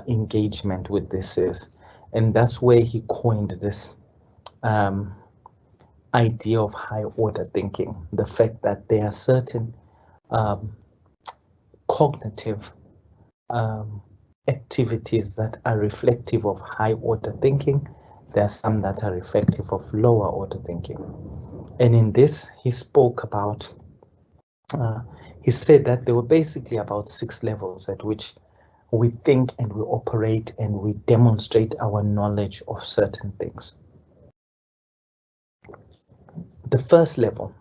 engagement with this is. And that's where he coined this idea of high order thinking, the fact that there are certain cognitive activities that are reflective of high order thinking. There are some that are reflective of lower order thinking. And in this, he spoke about, he said that there were basically about 6 levels at which we think and we operate and we demonstrate our knowledge of certain things. The first level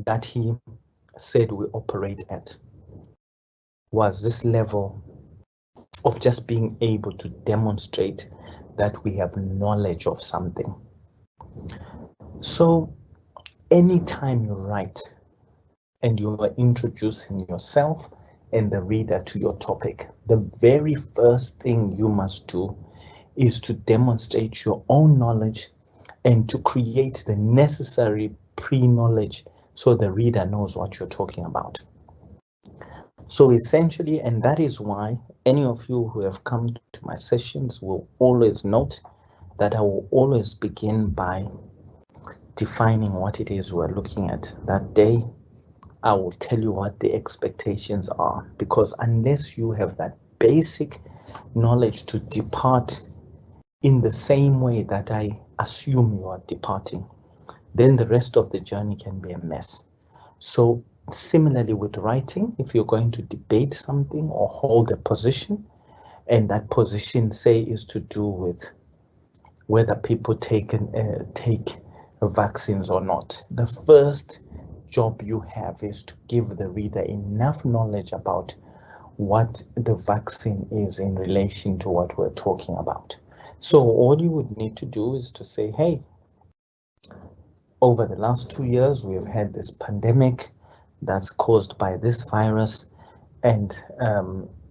that he said we operate at was this level of just being able to demonstrate that we have knowledge of something. So anytime you write and you are introducing yourself and the reader to your topic, the very first thing you must do is to demonstrate your own knowledge and to create the necessary pre-knowledge so the reader knows what you're talking about. So essentially, and that is why any of you who have come to my sessions will always note that I will always begin by defining what it is we're looking at that day. I will tell you what the expectations are, because unless you have that basic knowledge to depart in the same way that I assume you are departing, then the rest of the journey can be a mess. So similarly with writing, if you're going to debate something or hold a position, and that position, say, is to do with whether people take vaccines or not, the first job you have is to give the reader enough knowledge about what the vaccine is in relation to what we're talking about. So all you would need to do is to say, hey, over the last 2 years, we've had this pandemic that's caused by this virus, and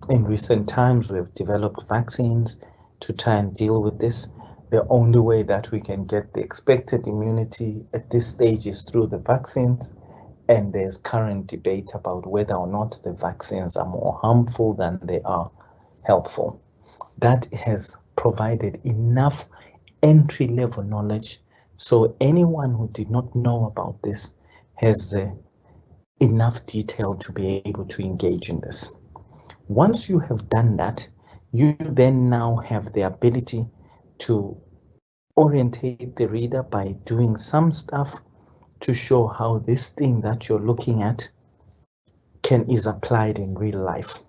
in recent times, we've developed vaccines to try and deal with this. The only way that we can get the expected immunity at this stage is through the vaccines, and there's current debate about whether or not the vaccines are more harmful than they are helpful. That has provided enough entry-level knowledge, so anyone who did not know about this has the enough detail to be able to engage in this. Once you have done that, you then now have the ability to orientate the reader by doing some stuff to show how this thing that you're looking at is applied in real life.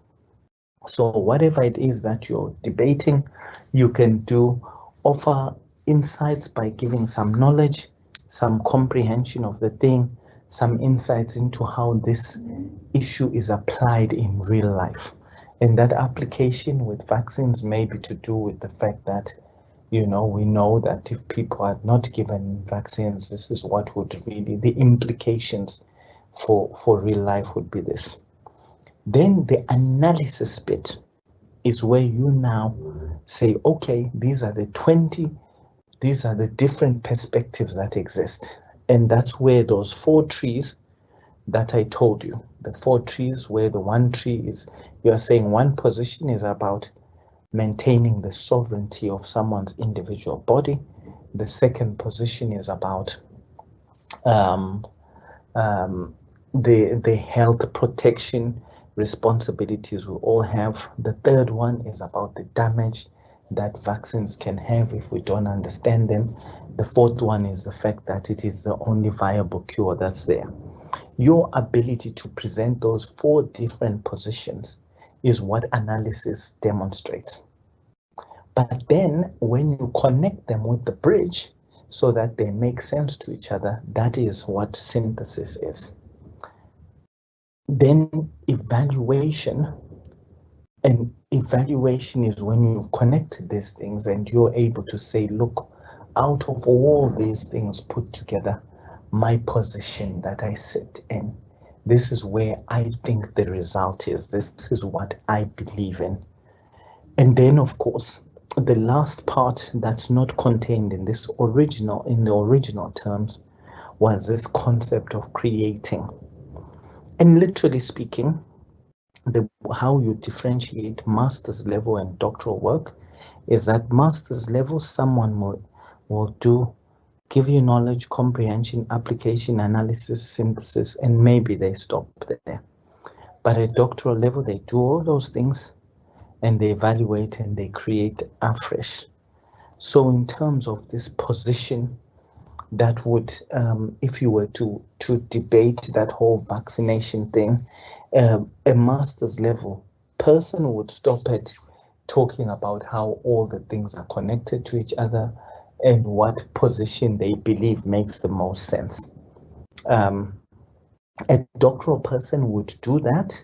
So whatever it is that you're debating, you can offer insights by giving some knowledge, some comprehension of the thing, some insights into how this issue is applied in real life. And that application with vaccines may be to do with the fact that, we know that if people are not given vaccines, this is what would really, the implications for real life would be this. Then the analysis bit is where you now say, okay, these are the different perspectives that exist. And that's where those 4 trees that I told you, the 4 trees, where the one tree is, you're saying one position is about maintaining the sovereignty of someone's individual body. The second position is about the health protection responsibilities we all have. The third one is about the damage that vaccines can have if we don't understand them. The fourth one is the fact that it is the only viable cure that's there. Your ability to present those 4 different positions is what analysis demonstrates. But then when you connect them with the bridge so that they make sense to each other, that is what synthesis is. Then evaluation is when you've connected these things and you're able to say, look, out of all these things put together, my position that I sit in, this is where I think the result is. This is what I believe in. And then, of course, the last part that's not contained in the original terms was this concept of creating. And literally speaking, how you differentiate master's level and doctoral work is that master's level, someone will give you knowledge, comprehension, application, analysis, synthesis, and maybe they stop there. But at doctoral level, they do all those things and they evaluate and they create afresh. So in terms of this position, that would, if you were to debate that whole vaccination thing, a master's level person would stop at talking about how all the things are connected to each other and what position they believe makes the most sense. A doctoral person would do that.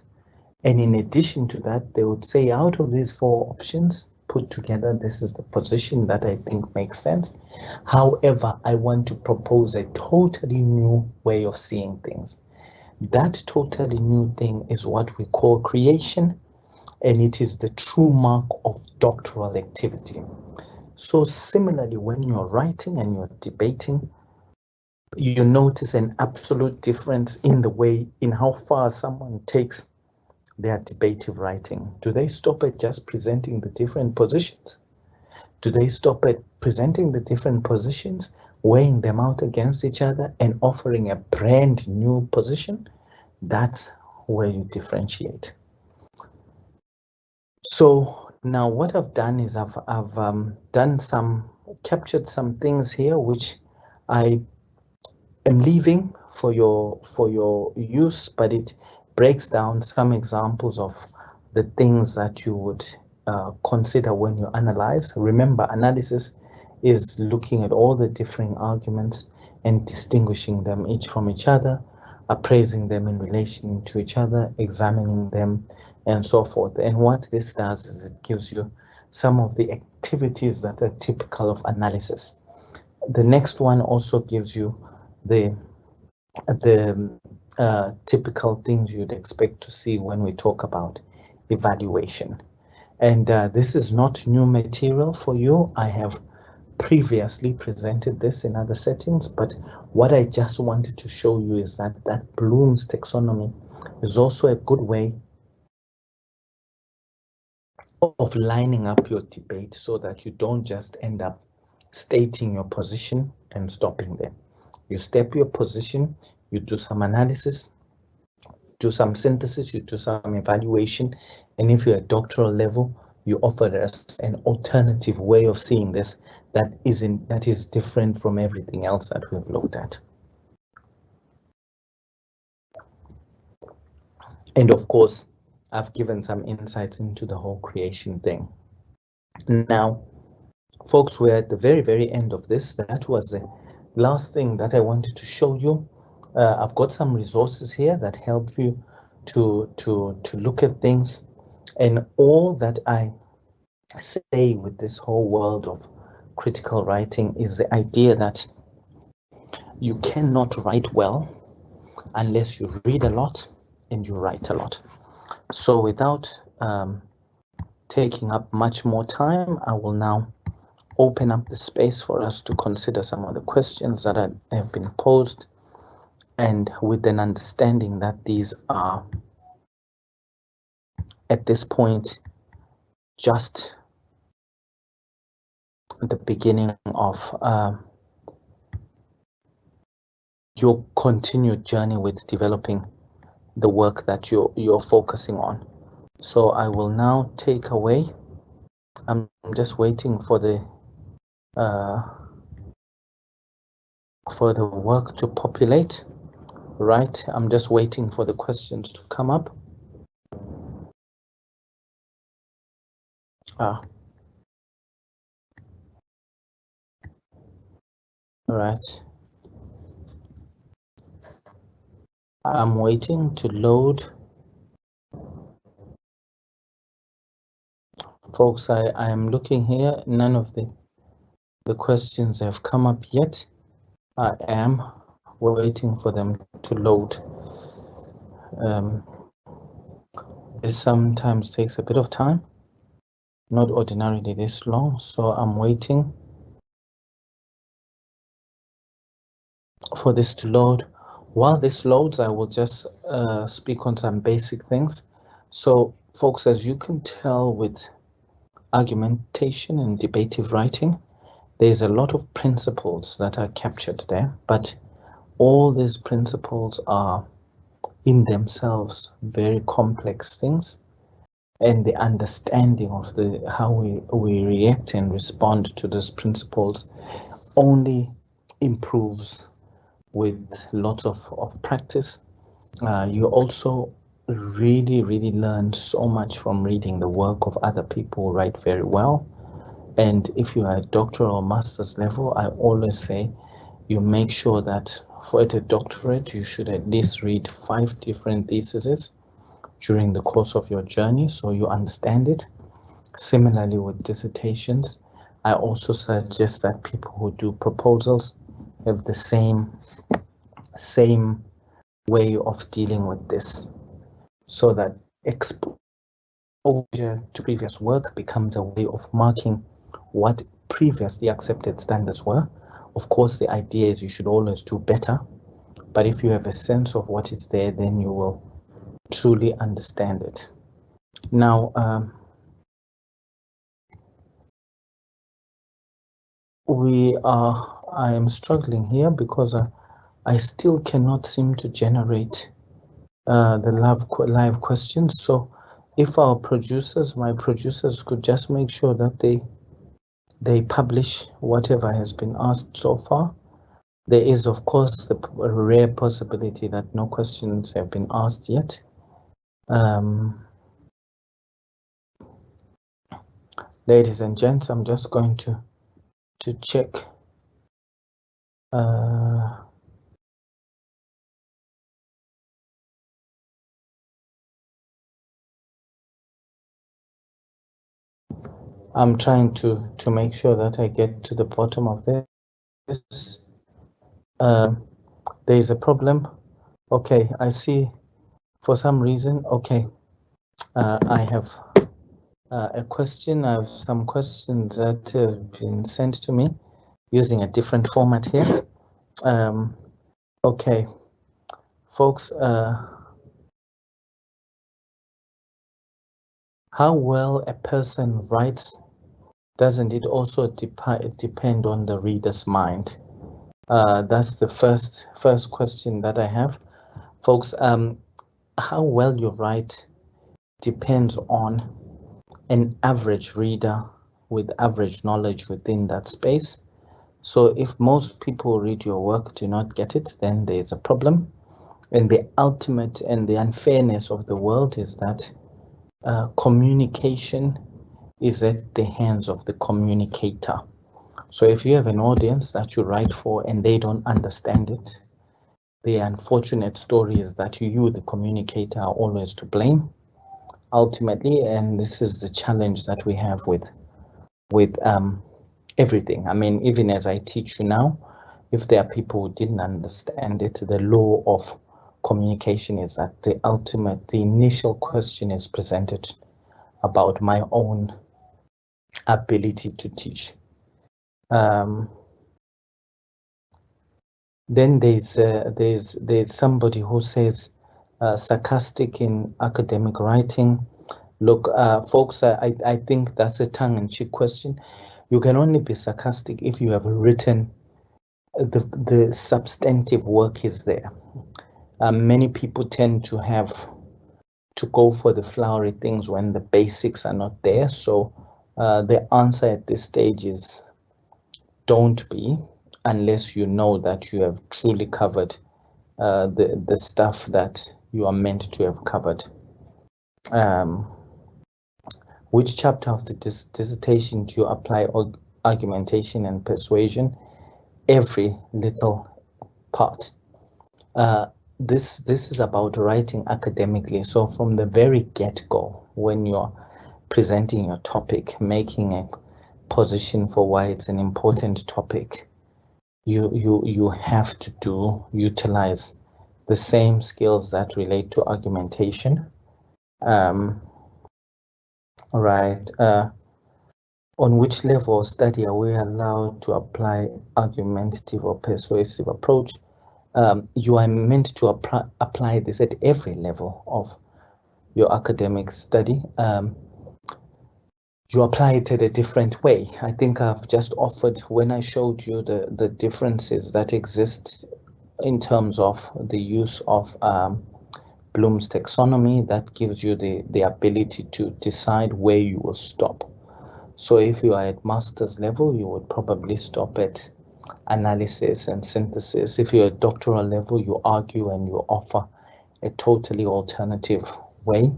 And in addition to that, they would say, out of these 4 options put together, this is the position that I think makes sense. However, I want to propose a totally new way of seeing things. That totally new thing is what we call creation, and it is the true mark of doctoral activity. So similarly, when you're writing and you're debating, you notice an absolute difference in how far someone takes their debative writing. Do they stop at just presenting the different positions? Do they stop at presenting the different positions, weighing them out against each other and offering a brand new position? That's where you differentiate. So now what I've done is I've captured some things here which I am leaving for your use, but it breaks down some examples of the things that you would consider when you analyze. Remember, analysis is looking at all the different arguments and distinguishing them each from each other, appraising them in relation to each other, examining them, and so forth. And what this does is it gives you some of the activities that are typical of analysis. The next one also gives you the typical things you'd expect to see when we talk about evaluation. And this is not new material for you. I have previously presented this in other settings, but what I just wanted to show you is that Bloom's taxonomy is also a good way of lining up your debate so that you don't just end up stating your position and stopping there. You step your position, you do some analysis, do some synthesis, you do some evaluation, and if you're at doctoral level, you offer us an alternative way of seeing this that is different from everything else that we've looked at. And of course, I've given some insights into the whole creation thing. Now, folks, we're at the very, very end of this. That was the last thing that I wanted to show you. I've got some resources here that help you to look at things. And all that I say with this whole world of critical writing is the idea that you cannot write well unless you read a lot and you write a lot. So without taking up much more time, I will now open up the space for us to consider some of the questions that have been posed, and with an understanding that these are, at this point, just the beginning of your continued journey with developing the work that you're focusing on. So I will now take away. I'm just waiting for the work to populate. Right, I'm just waiting for the questions to come up. All right. I'm waiting to load. Folks, I am looking here. None of the questions have come up yet. I am waiting for them to load. This sometimes takes a bit of time, not ordinarily this long, so I'm waiting for this to load. While this loads, I will just speak on some basic things. So, folks, as you can tell with argumentation and debative writing, there's a lot of principles that are captured there, but all these principles are in themselves very complex things, and the understanding of how we react and respond to these principles only improves with lots of practice. You also really learn so much from reading the work of other people who write very well. And if you are at doctoral or master's level, I always say you make sure that at a doctorate, you should at least read 5 different theses during the course of your journey, so you understand it. Similarly with dissertations, I also suggest that people who do proposals have the same way of dealing with this, so that exposure to previous work becomes a way of marking what previously accepted standards were. Of course, the idea is you should always do better, but if you have a sense of what is there, then you will truly understand it. Now, I am struggling here because I still cannot seem to generate the live questions. So if my producers could just make sure that they publish whatever has been asked so far. There is, of course, the rare possibility that no questions have been asked yet. Ladies and gents, I'm just going to check. I'm trying to make sure that I get to the bottom of this. There is a problem. Okay, I see. For some reason, okay, I have a question. I have some questions that have been sent to me using a different format here. Okay, folks, how well a person writes, doesn't it also depend on the reader's mind? That's the first question that I have. Folks, how well you write depends on an average reader with average knowledge within that space. So if most people read your work do not get it, then there's a problem. And the ultimate and the unfairness of the world is that communication is at the hands of the communicator. So if you have an audience that you write for and they don't understand it, the unfortunate story is that you, the communicator, are always to blame, ultimately. And this is the challenge that we have with everything. I mean, even as I teach you now, if there are people who didn't understand it, the law of communication is that the initial question is presented about my own ability to teach. Then there's somebody who says sarcastic in academic writing. Look, folks, I think that's a tongue-in-cheek question. You can only be sarcastic if you have written the substantive work is there. Many people tend to go for the flowery things when the basics are not there. So the answer at this stage is don't be, unless you know that you have truly covered the stuff that you are meant to have covered. Which chapter of the dissertation do you apply argumentation and persuasion? Every little part. This is about writing academically. So from the very get-go, when you're presenting your topic, making a position for why it's an important topic, you have to utilize the same skills that relate to argumentation. Right. On which level of study are we allowed to apply argumentative or persuasive approach? You are meant to apply this at every level of your academic study. You apply it in a different way. I think I've just offered, when I showed you the differences that exist in terms of the use of Bloom's taxonomy, that gives you the ability to decide where you will stop. So if you are at master's level, you would probably stop at analysis and synthesis. If you're at doctoral level, you argue and you offer a totally alternative way,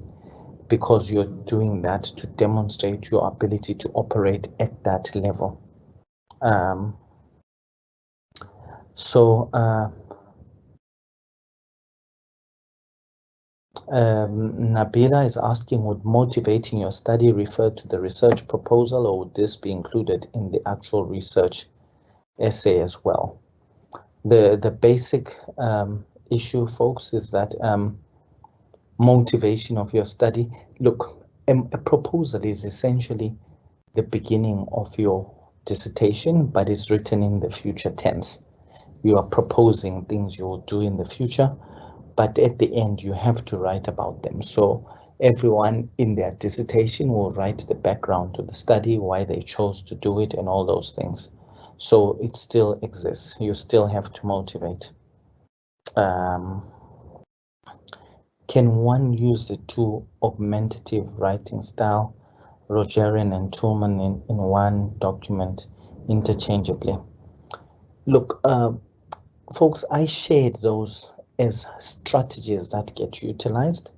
because you're doing that to demonstrate your ability to operate at that level. Nabila is asking, would motivating your study refer to the research proposal, or would this be included in the actual research essay as well? The basic issue, folks, is that motivation of your study. Look, a proposal is essentially the beginning of your dissertation, but it's written in the future tense. You are proposing things you will do in the future, but at the end you have to write about them. So everyone in their dissertation will write the background to the study, why they chose to do it, and all those things. So it still exists. You still have to motivate. Can one use the two augmentative writing style, Rogerian and Torment, in one document interchangeably? Look, folks, I shared those as strategies that get utilized.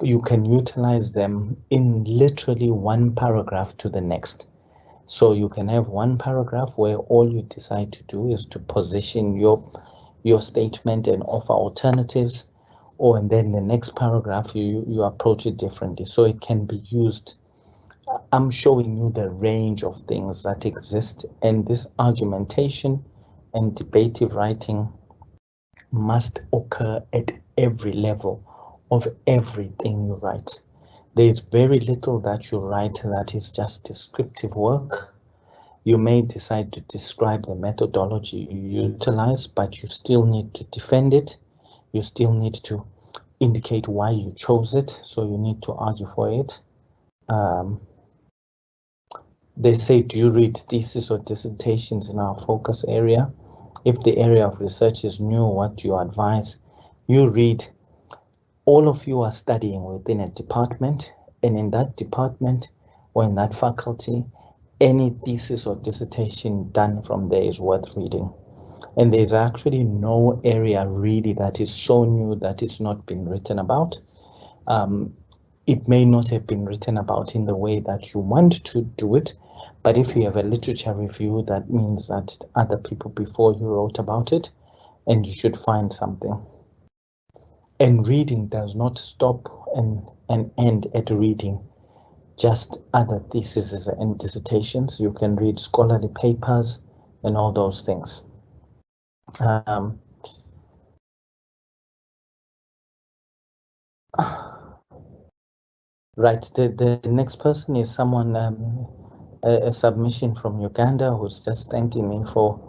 You can utilize them in literally one paragraph to the next. So you can have one paragraph where all you decide to do is to position your statement and offer alternatives, and then the next paragraph you approach it differently. So it can be used. I'm showing you the range of things that exist, and this argumentation and debative writing must occur at every level of everything you write. There's very little that you write that is just descriptive work. You may decide to describe the methodology you utilize, but you still need to defend it. You still need to indicate why you chose it, so you need to argue for it. They say, do you read thesis or dissertations in our focus area? If the area of research is new, what do you advise? You read all of you are studying within a department, and in that department or in that faculty, any thesis or dissertation done from there is worth reading. And there's actually no area really that is so new that it's not been written about. It may not have been written about in the way that you want to do it, but if you have a literature review, that means that other people before you wrote about it, and you should find something. And reading does not stop and end at reading just other theses and dissertations. You can read scholarly papers and all those things. Right, the next person is someone, a submission from Uganda, who's just thanking me for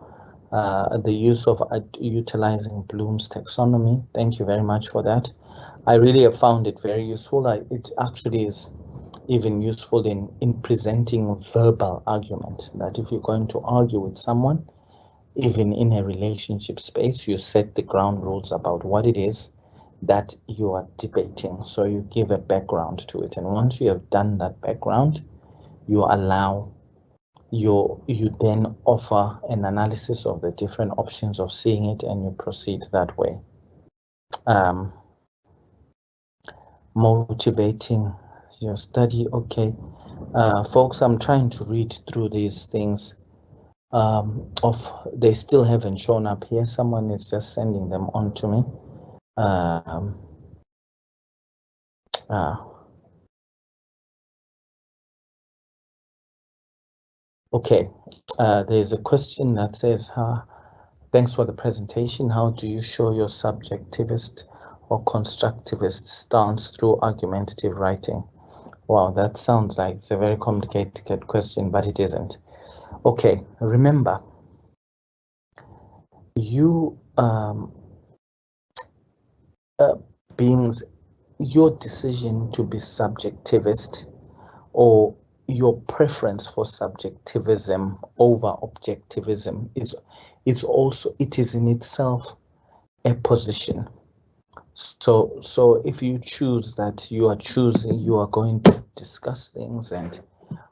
the use of utilizing Bloom's taxonomy. Thank you very much for that. I really have found it very useful. It actually is even useful in presenting verbal argument, that if you're going to argue with someone, even in a relationship space, you set the ground rules about what it is that you are debating. So you give a background to it. And once you have done that background, you then offer an analysis of the different options of seeing it, and you proceed that way. Motivating your study. Okay, folks, I'm trying to read through these things. They still haven't shown up here. Someone is just sending them on to me. Okay, there's a question that says, thanks for the presentation. How do you show your subjectivist or constructivist stance through argumentative writing? Wow, that sounds like it's a very complicated question, but it isn't. Okay, remember, you your decision to be subjectivist, or your preference for subjectivism over objectivism, it is in itself a position. So if you choose that you are going to discuss things and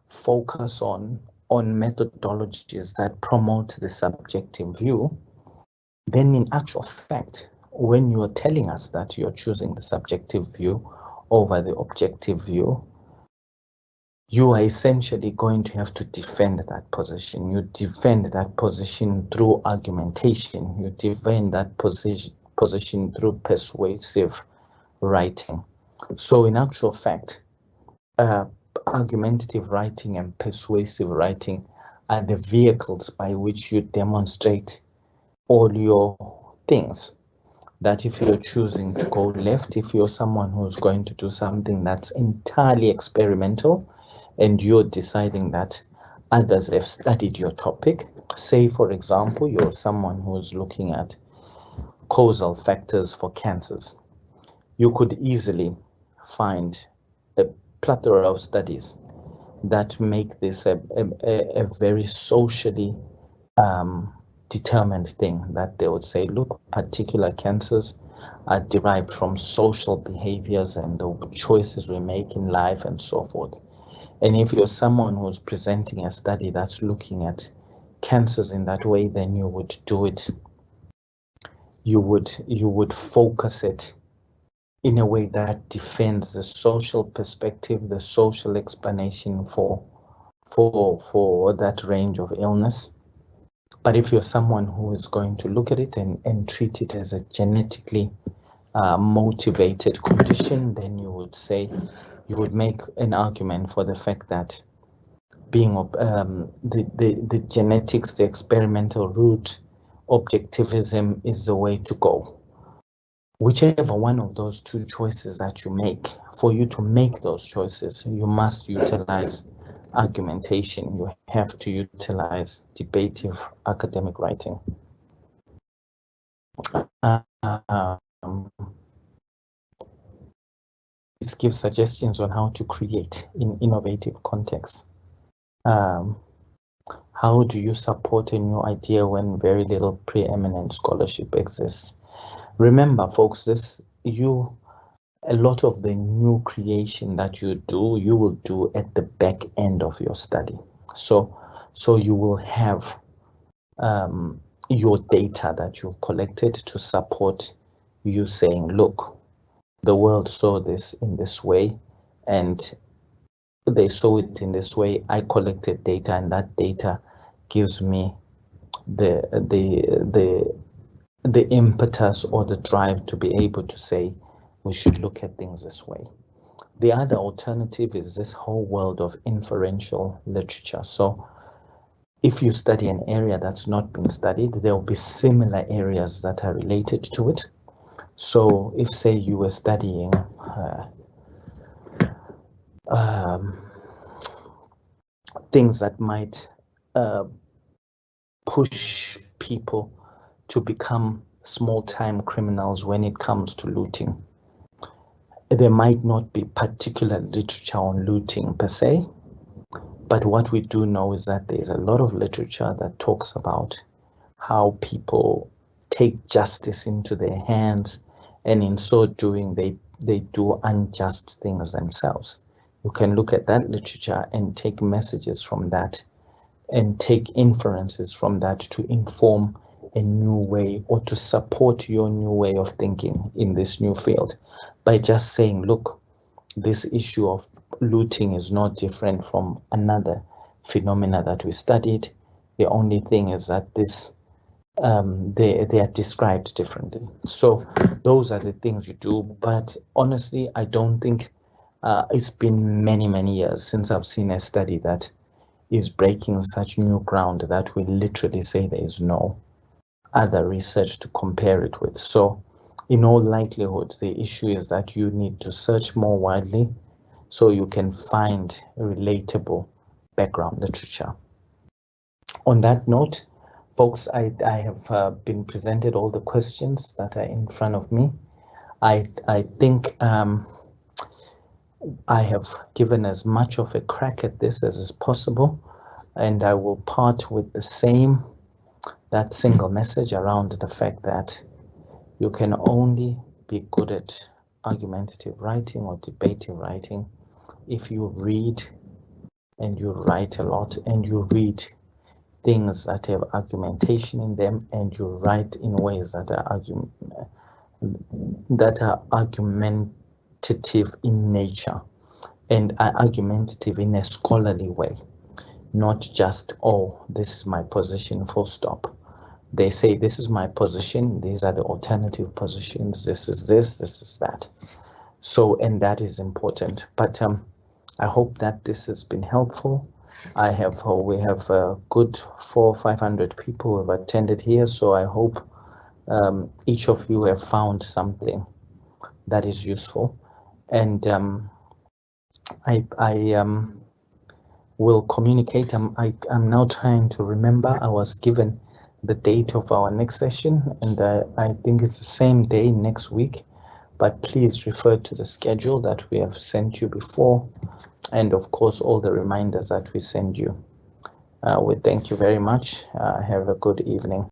focus on methodologies that promote the subjective view, then in actual fact, when you are telling us that you're choosing the subjective view over the objective view, you are essentially going to have to defend that position. You defend that position through argumentation. You defend that position through persuasive writing. So in actual fact, argumentative writing and persuasive writing are the vehicles by which you demonstrate all your things. That if you're choosing to go left, if you're someone who's going to do something that's entirely experimental, and you're deciding that others have studied your topic, say for example, you're someone who's looking at causal factors for cancers, you could easily find a plethora of studies that make this a very socially determined thing, that they would say, look, particular cancers are derived from social behaviors and the choices we make in life and so forth. And if you're someone who's presenting a study that's looking at cancers in that way, then you would do it. You would focus it in a way that defends the social perspective, the social explanation for that range of illness. But if you're someone who is going to look at it and treat it as a genetically motivated condition, then you would make an argument for the fact that being the genetics, the experimental route, objectivism is the way to go. Whichever one of those two choices that you make, for you to make those choices, you must utilize argumentation. You have to utilize debative academic writing. Please give suggestions on how to create in innovative contexts. How do you support a new idea when very little preeminent scholarship exists? Remember, folks, a lot of the new creation that you do, you will do at the back end of your study. So you will have your data that you've collected to support you saying, look, the world saw this in this way, and they saw it in this way. I collected data, and that data gives me the impetus or the drive to be able to say we should look at things this way. The other alternative is this whole world of inferential literature. So if you study an area that's not been studied, there will be similar areas that are related to it. So if, say, you were studying things that might push people to become small-time criminals when it comes to looting, there might not be particular literature on looting per se, but what we do know is that there's a lot of literature that talks about how people take justice into their hands, and in so doing, they do unjust things themselves. You can look at that literature and take messages from that and take inferences from that to inform a new way or to support your new way of thinking in this new field by just saying, look, this issue of looting is not different from another phenomena that we studied. The only thing is that this they are described differently. So those are the things you do. But honestly, I don't think it's been many years since I've seen a study that is breaking such new ground that we literally say there is no other research to compare it with. So in all likelihood, the issue is that you need to search more widely so you can find relatable background literature. On that note, folks, I have been presented all the questions that are in front of me. I think I have given as much of a crack at this as is possible, and I will part with that single message around the fact that you can only be good at argumentative writing or debative writing if you read and you write a lot, and you read things that have argumentation in them, and you write in ways that are argumentative in nature and are argumentative in a scholarly way, not just, oh, this is my position, full stop. They say, this is my position, these are the alternative positions, this is this is that. So, and that is important. But I hope that this has been helpful. We have a good 400 or 500 people who have attended here, so I hope each of you have found something that is useful. And I will communicate. I'm now trying to remember. I was given the date of our next session, and I think it's the same day next week. But please refer to the schedule that we have sent you before, and of course all the reminders that we send you. We thank you very much. Have a good evening.